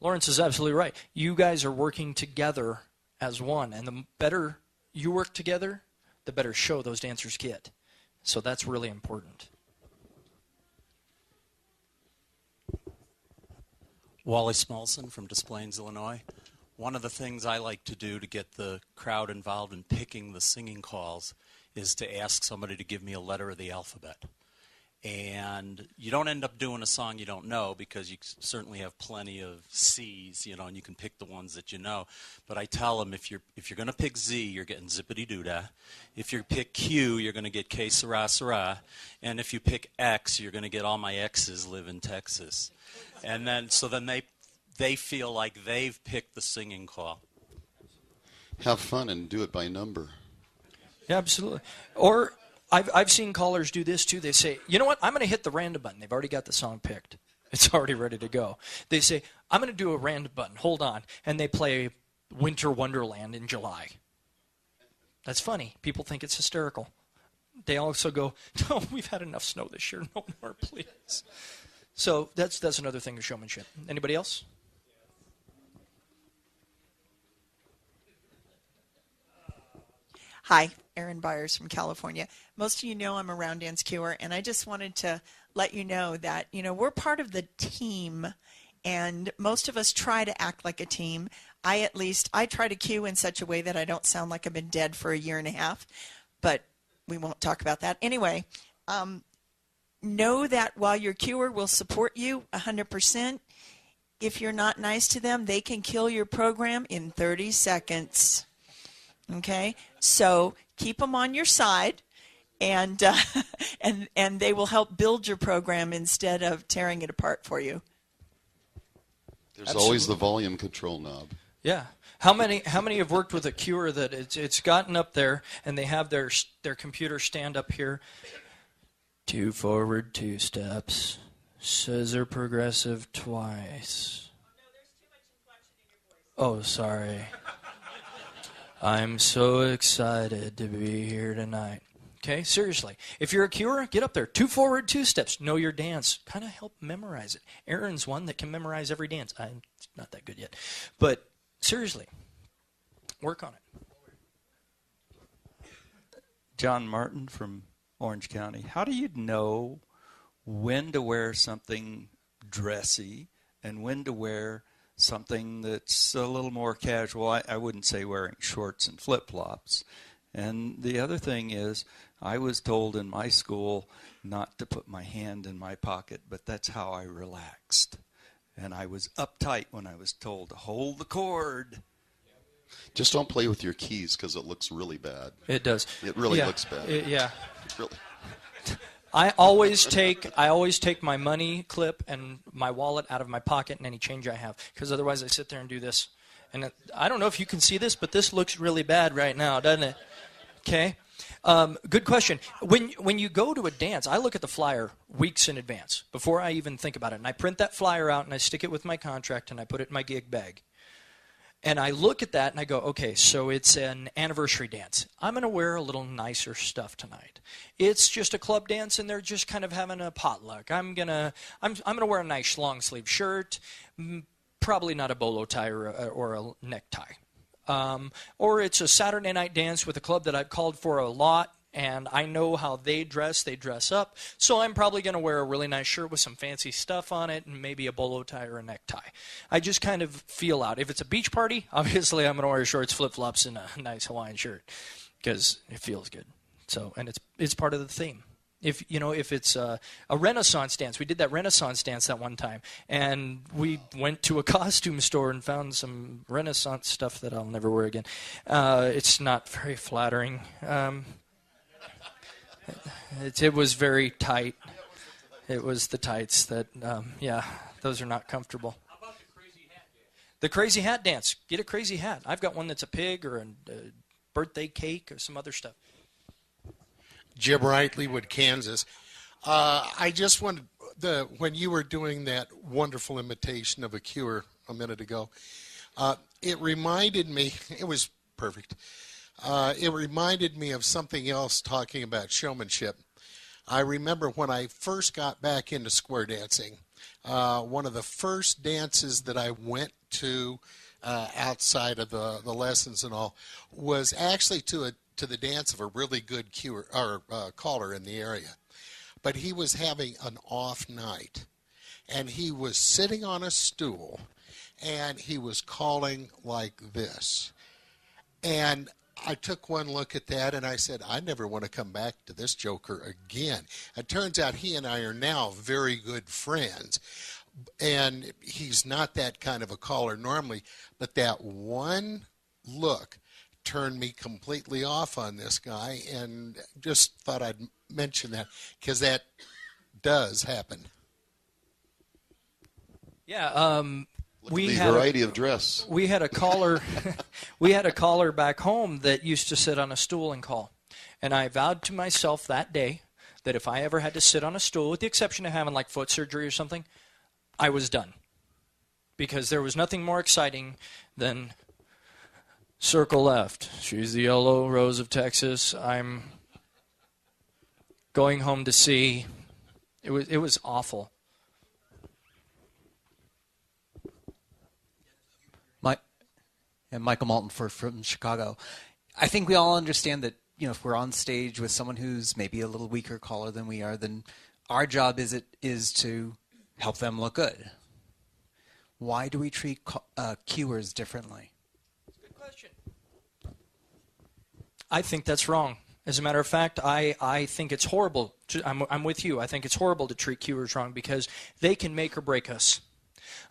Lawrence is absolutely right. You guys are working together as one, and the better you work together, the better show those dancers get. So that's really important. Wally Smolson from Des Plaines, Illinois. One of the things I like to do to get the crowd involved in picking the singing calls is to ask somebody to give me a letter of the alphabet. And you don't end up doing a song you don't know because you certainly have plenty of C's, you know, and you can pick the ones that you know. But I tell them if you're going to pick Z, you're getting Zippity Doo-Dah. If you pick Q, you're going to get Que Sera Sera. And if you pick X, you're going to get All My Exes Live in Texas. And then they feel like they've picked the singing call. Have fun and do it by number. Yeah, absolutely. Or I've seen callers do this too. They say, you know what, I'm going to hit the random button. They've already got the song picked. It's already ready to go. They say, I'm going to do a random button. Hold on. And they play Winter Wonderland in July. That's funny. People think it's hysterical. They also go, no, we've had enough snow this year. No more, please. So that's another thing of showmanship. Anybody else? Hi, Erin Byers from California. Most of you know I'm a round dance cuer, and I just wanted to let you know that, you know, we're part of the team, and most of us try to act like a team. I try to cue in such a way that I don't sound like I've been dead for a year and a half, but we won't talk about that. Anyway, know that while your cuer will support you 100%, if you're not nice to them, they can kill your program in 30 seconds. Okay, so keep them on your side, and they will help build your program instead of tearing it apart for you. There's always the volume control knob. Yeah. How many have worked with a cuer that it's gotten up there and they have their computer stand up here? 2 forward, 2 steps, scissor progressive twice. Oh, no, there's too much inflection in your voice. Oh, sorry. I'm so excited to be here tonight. Okay, seriously. If you're a cuer, get up there. 2 forward, 2 steps. Know your dance. Kind of help memorize it. Aaron's one that can memorize every dance. I'm not that good yet. But seriously, work on it. John Martin from Orange County. How do you know when to wear something dressy and when to wear something that's a little more casual? I wouldn't say wearing shorts and flip-flops. And the other thing is, I was told in my school not to put my hand in my pocket, but that's how I relaxed. And I was uptight when I was told to hold the cord. Just don't play with your keys because it looks really bad. It does. It really looks bad. Yeah. Really. I always take my money clip and my wallet out of my pocket and any change I have, because otherwise I sit there and do this. And I don't know if you can see this, but this looks really bad right now, doesn't it? Okay. Good question. When you go to a dance, I look at the flyer weeks in advance before I even think about it. And I print that flyer out and I stick it with my contract and I put it in my gig bag. And I look at that and I go, okay, so it's an anniversary dance. I'm going to wear a little nicer stuff tonight. It's just a club dance and they're just kind of having a potluck. I'm going to wear a nice long sleeve shirt, probably not a bolo tie or a necktie. Or it's a Saturday night dance with a club that I've called for a lot, and I know how they dress up, so I'm probably going to wear a really nice shirt with some fancy stuff on it and maybe a bolo tie or a necktie. I just kind of feel out. If it's a beach party, obviously I'm going to wear shorts, flip-flops, and a nice Hawaiian shirt because it feels good. So, and it's part of the theme. If it's a Renaissance dance, we did that Renaissance dance that one time, and we went to a costume store and found some Renaissance stuff that I'll never wear again. It's not very flattering. It was very tight. It was the tights that, those are not comfortable. How about the crazy hat dance? The crazy hat dance. Get a crazy hat. I've got one that's a pig or a birthday cake or some other stuff. Jim Wright, Leawood, Kansas. I just wanted when you were doing that wonderful imitation of a cure a minute ago, it reminded me. It was perfect. It reminded me of something else talking about showmanship. I remember when I first got back into square dancing, one of the first dances that I went to outside of the lessons and all was actually to the dance of a really good caller in the area. But he was having an off night, and he was sitting on a stool, and he was calling like this. And I took one look at that and I said, I never want to come back to this joker again. It turns out he and I are now very good friends. And he's not that kind of a caller normally, but that one look turned me completely off on this guy, and just thought I'd mention that because that does happen. Yeah, Look at the variety of dress. We had a caller. We had a caller back home that used to sit on a stool and call, and I vowed to myself that day that if I ever had to sit on a stool, with the exception of having like foot surgery or something, I was done, because there was nothing more exciting than circle left. She's the yellow rose of Texas. I'm going home to see. It was awful. And Michael Malton from Chicago. I think we all understand that, you know, if we're on stage with someone who's maybe a little weaker caller than we are, then our job is to help them look good. Why do we treat cuers differently? Good question. I think that's wrong. As a matter of fact, I think it's horrible. I'm with you. I think it's horrible to treat cuers wrong because they can make or break us.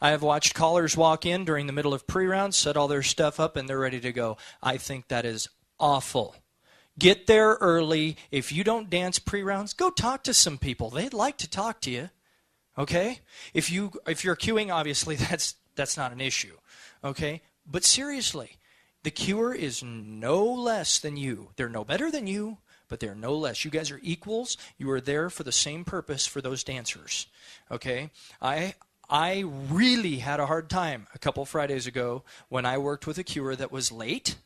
I have watched callers walk in during the middle of pre-rounds, set all their stuff up, and they're ready to go. I think that is awful. Get there early. If you don't dance pre-rounds, go talk to some people. They'd like to talk to you. Okay? If you're queuing, obviously that's not an issue. Okay? But seriously, the cuer is no less than you. They're no better than you, but they're no less. You guys are equals. You are there for the same purpose for those dancers. Okay? I really had a hard time a couple Fridays ago when I worked with a cuer that was late,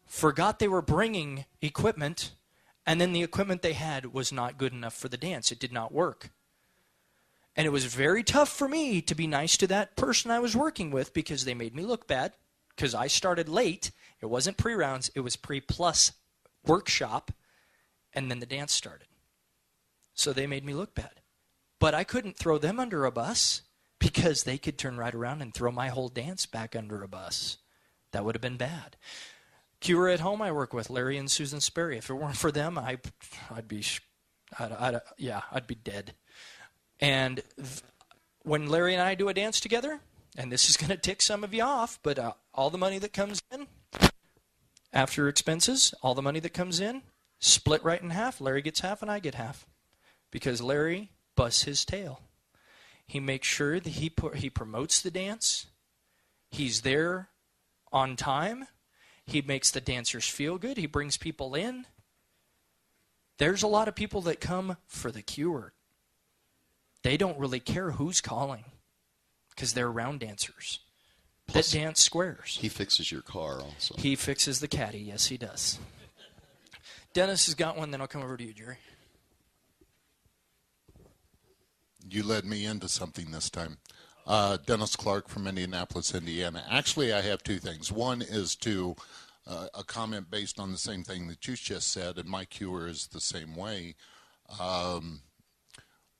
forgot they were bringing equipment, and then the equipment they had was not good enough for the dance. It did not work. And it was very tough for me to be nice to that person I was working with because they made me look bad because I started late. It wasn't pre-rounds. It was pre-plus workshop, and then the dance started. So they made me look bad. But I couldn't throw them under a bus because they could turn right around and throw my whole dance back under a bus. That would have been bad. Cuer at home I work with, Larry and Susan Sperry. If it weren't for them, I'd be dead. And when Larry and I do a dance together, and this is going to tick some of you off, but all the money that comes in after expenses, all the money that comes in, split right in half. Larry gets half and I get half because Larry busts his tail. He makes sure that he promotes the dance. He's there on time. He makes the dancers feel good. He brings people in. There's a lot of people that come for the cuer. They don't really care who's calling because they're round dancers that dance squares. He fixes your car also. He fixes the caddy. Yes, he does. Dennis has got one, then I'll come over to you, Jerry. You led me into something this time. Dennis Clark from Indianapolis, Indiana. Actually, I have two things. One is to a comment based on the same thing that you just said, and my cuer is the same way.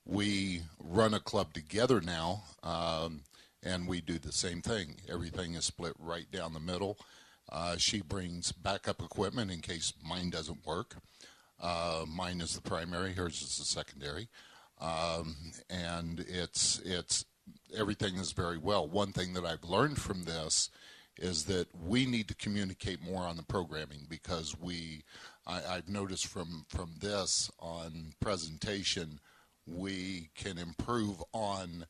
We run a club together now, and we do the same thing. Everything is split right down the middle. She brings backup equipment in case mine doesn't work. Mine is the primary, hers is the secondary. And it's everything is very well. One thing that I've learned from this is that we need to communicate more on the programming because I've noticed from this on presentation, we can improve on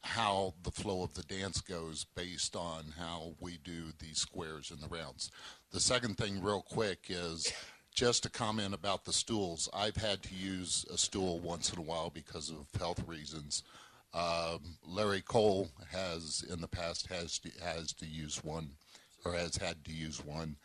how the flow of the dance goes based on how we do these squares and the rounds. The second thing real quick is just a comment about the stools. I've had to use a stool once in a while because of health reasons. Larry Cole has in the past has to use one or has had to use one.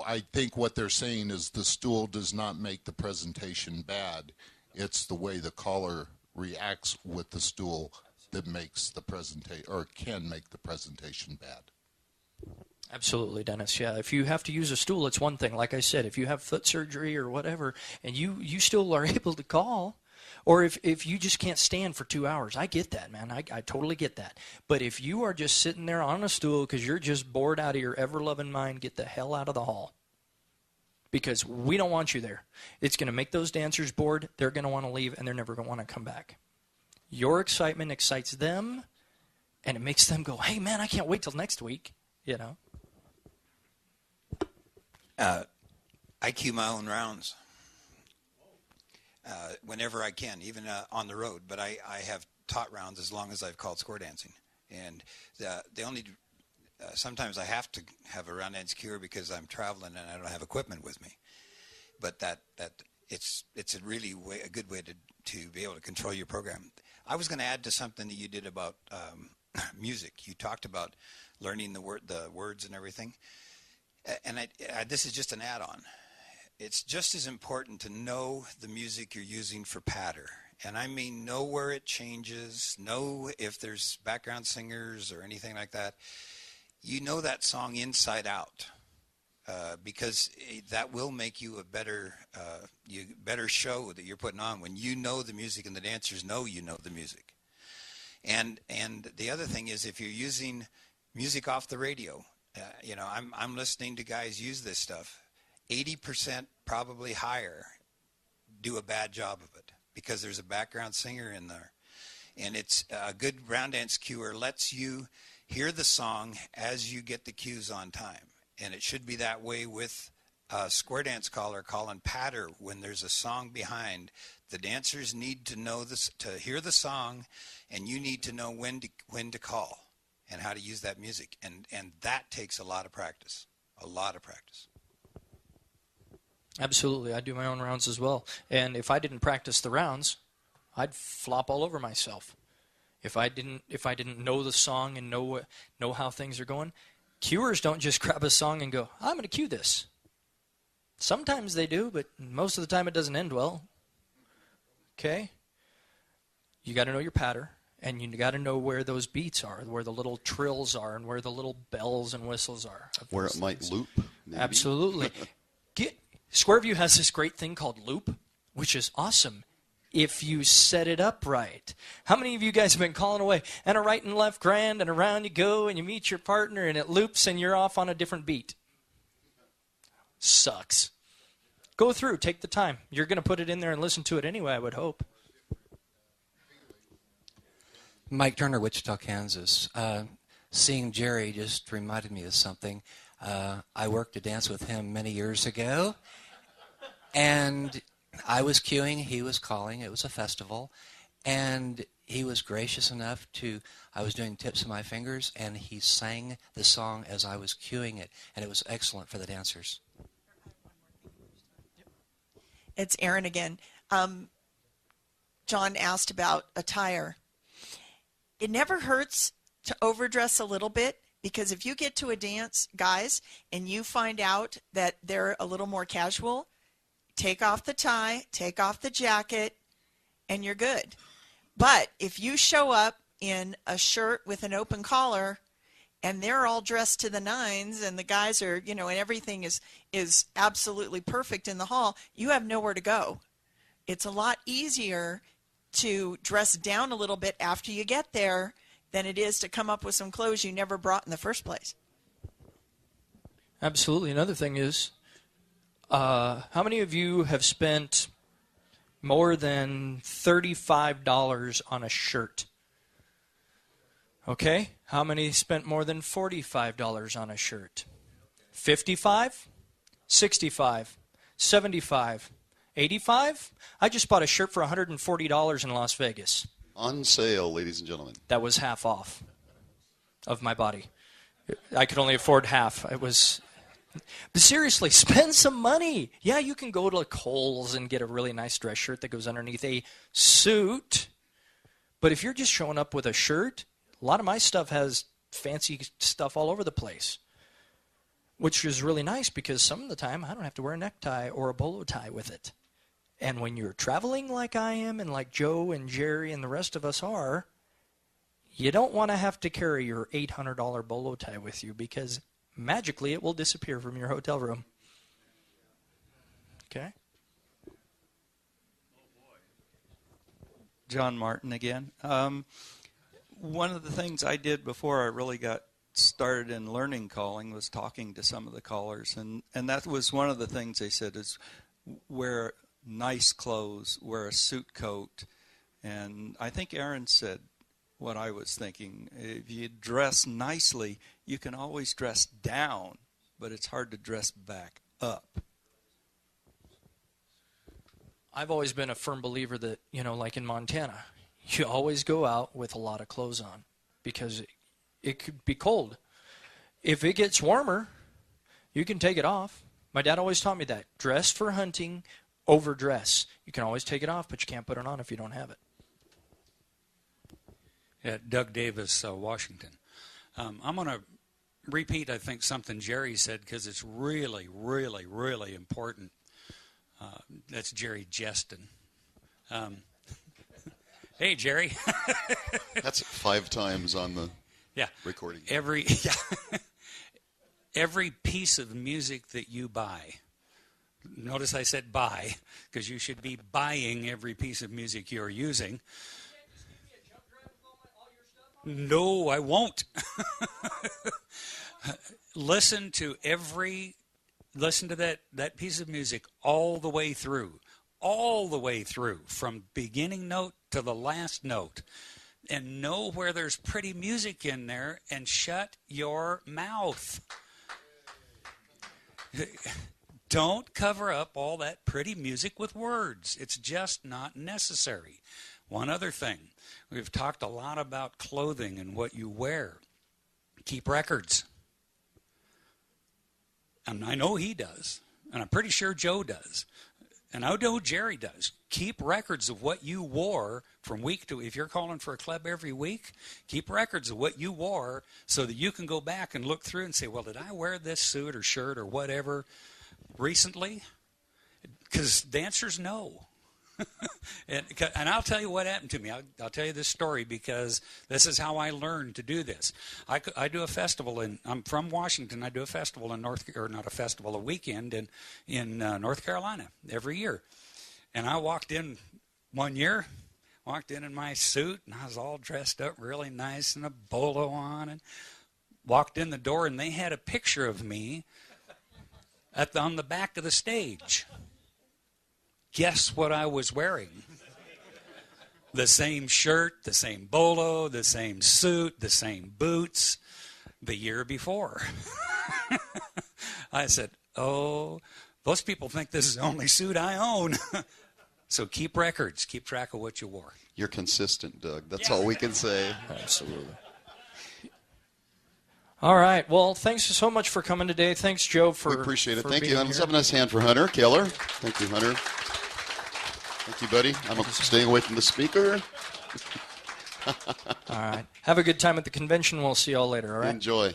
I think what they're saying is the stool does not make the presentation bad. It's the way the caller reacts with the stool that makes the presentation or can make the presentation bad. Absolutely, Dennis. Yeah, if you have to use a stool, it's one thing. Like I said, if you have foot surgery or whatever, and you still are able to call, Or if you just can't stand for 2 hours, I get that, man. I totally get that. But if you are just sitting there on a stool because you're just bored out of your ever-loving mind, get the hell out of the hall. Because we don't want you there. It's going to make those dancers bored. They're going to want to leave, and they're never going to want to come back. Your excitement excites them, and it makes them go, hey, man, I can't wait till next week, you know. I cue my own rounds whenever I can, even on the road. But I have taught rounds as long as I've called square dancing. And the only sometimes I have to have a round dance cure because I'm traveling and I don't have equipment with me. But that it's a really a good way to be able to control your program. I was going to add to something that you did about music. You talked about learning the words and everything. And this is just an add-on. It's just as important to know the music you're using for patter. And I mean know where it changes, know if there's background singers or anything like that. You know that song inside out because that will make you a better show that you're putting on when you know the music and the dancers know you know the music. And the other thing is if you're using music off the radio, I'm listening to guys use this stuff. 80% probably higher do a bad job of it because there's a background singer in there. And it's a good round dance cuer lets you hear the song as you get the cues on time. And it should be that way with a square dance caller calling patter when there's a song behind. The dancers need to know this, to hear the song, and you need to know when to call and how to use that music. And that takes a lot of practice, Absolutely. I do my own rounds as well. And if I didn't practice the rounds, I'd flop all over myself. If I didn't know the song and know how things are going, cuers don't just grab a song and go, I'm going to cue this. Sometimes they do, but most of the time it doesn't end well. Okay? You got to know your patter, and you got to know where those beats are, where the little trills are, and where the little bells and whistles are. Where it might loop. Maybe. Absolutely. Squareview has this great thing called loop, which is awesome if you set it up right. How many of you guys have been calling away, and a right and left grand, and around you go, and you meet your partner, and it loops, and you're off on a different beat? Sucks. Go through. Take the time. You're going to put it in there and listen to it anyway, I would hope. Mike Turner, Wichita, Kansas. Seeing Jerry just reminded me of something. I worked a dance with him many years ago, and I was cueing, he was calling. It was a festival, and he was gracious enough I was doing tips of my fingers, and he sang the song as I was cueing it, and it was excellent for the dancers. It's Erin again. John asked about attire. It never hurts to overdress a little bit, because if you get to a dance, guys, and you find out that they're a little more casual, take off the tie, take off the jacket, and you're good. But if you show up in a shirt with an open collar and they're all dressed to the nines and the guys are, and everything is absolutely perfect in the hall, you have nowhere to go. It's a lot easier to dress down a little bit after you get there than it is to come up with some clothes you never brought in the first place. Absolutely. Another thing is, how many of you have spent more than $35 on a shirt? Okay. How many spent more than $45 on a shirt? 55? 65? 75? 85? I just bought a shirt for $140 in Las Vegas. On sale, ladies and gentlemen. That was half off of my body. I could only afford half. But seriously, spend some money. Yeah, you can go to Kohl's and get a really nice dress shirt that goes underneath a suit. But if you're just showing up with a shirt, a lot of my stuff has fancy stuff all over the place, which is really nice because some of the time I don't have to wear a necktie or a bolo tie with it. And when you're traveling like I am and like Joe and Jerry and the rest of us are, you don't want to have to carry your $800 bolo tie with you because magically it will disappear from your hotel room. Okay? John Martin again. One of the things I did before I really got started in learning calling was talking to some of the callers, and that was one of the things they said is wear nice clothes, wear a suit coat, and I think Aaron said what I was thinking. If you dress nicely, you can always dress down, but it's hard to dress back up. I've always been a firm believer that, like in Montana, you always go out with a lot of clothes on because it could be cold. If it gets warmer, you can take it off. My dad always taught me that. Dress for hunting, overdress. You can always take it off, but you can't put it on if you don't have it. Yeah, Doug Davis, Washington. I'm going to repeat, I think, something Jerry said because it's really, really, really important. That's Jerry Jeston. Hey, Jerry. That's 5 times on the recording. Every piece of music that you buy, notice I said buy, because you should be buying every piece of music you're using. No, I won't. Listen to that piece of music all the way through, from beginning note to the last note, and know where there's pretty music in there, and shut your mouth. Don't cover up all that pretty music with words. It's just not necessary. One other thing, we've talked a lot about clothing and what you wear. Keep records. And I know he does, and I'm pretty sure Joe does, and I know Jerry does. Keep records of what you wore from week to, if you're calling for a club every week, keep records of what you wore so that you can go back and look through and say, well, did I wear this suit or shirt or whatever recently? Because the answer's no. And I'll tell you what happened to me. I'll tell you this story because this is how I learned to do this. I do a festival I'm from Washington. I do a festival in a weekend in North Carolina every year. And I walked in one year, in my suit, and I was all dressed up really nice and a bolo on, and walked in the door, and they had a picture of me on the back of the stage. Guess what I was wearing? The same shirt, the same bolo, the same suit, the same boots the year before. I said, oh, those people think this is the only suit I own. So keep records. Keep track of what you wore. You're consistent, Doug. That's all we can say. Absolutely. All right. Well, thanks so much for coming today. Thanks, Joe, for We appreciate it. for Thank being you. Let's here. have a nice hand for Hunter Keller. Thank you, Hunter. Thank you, buddy. I'm staying away from the speaker. All right. Have a good time at the convention. We'll see you all later, all right? Enjoy.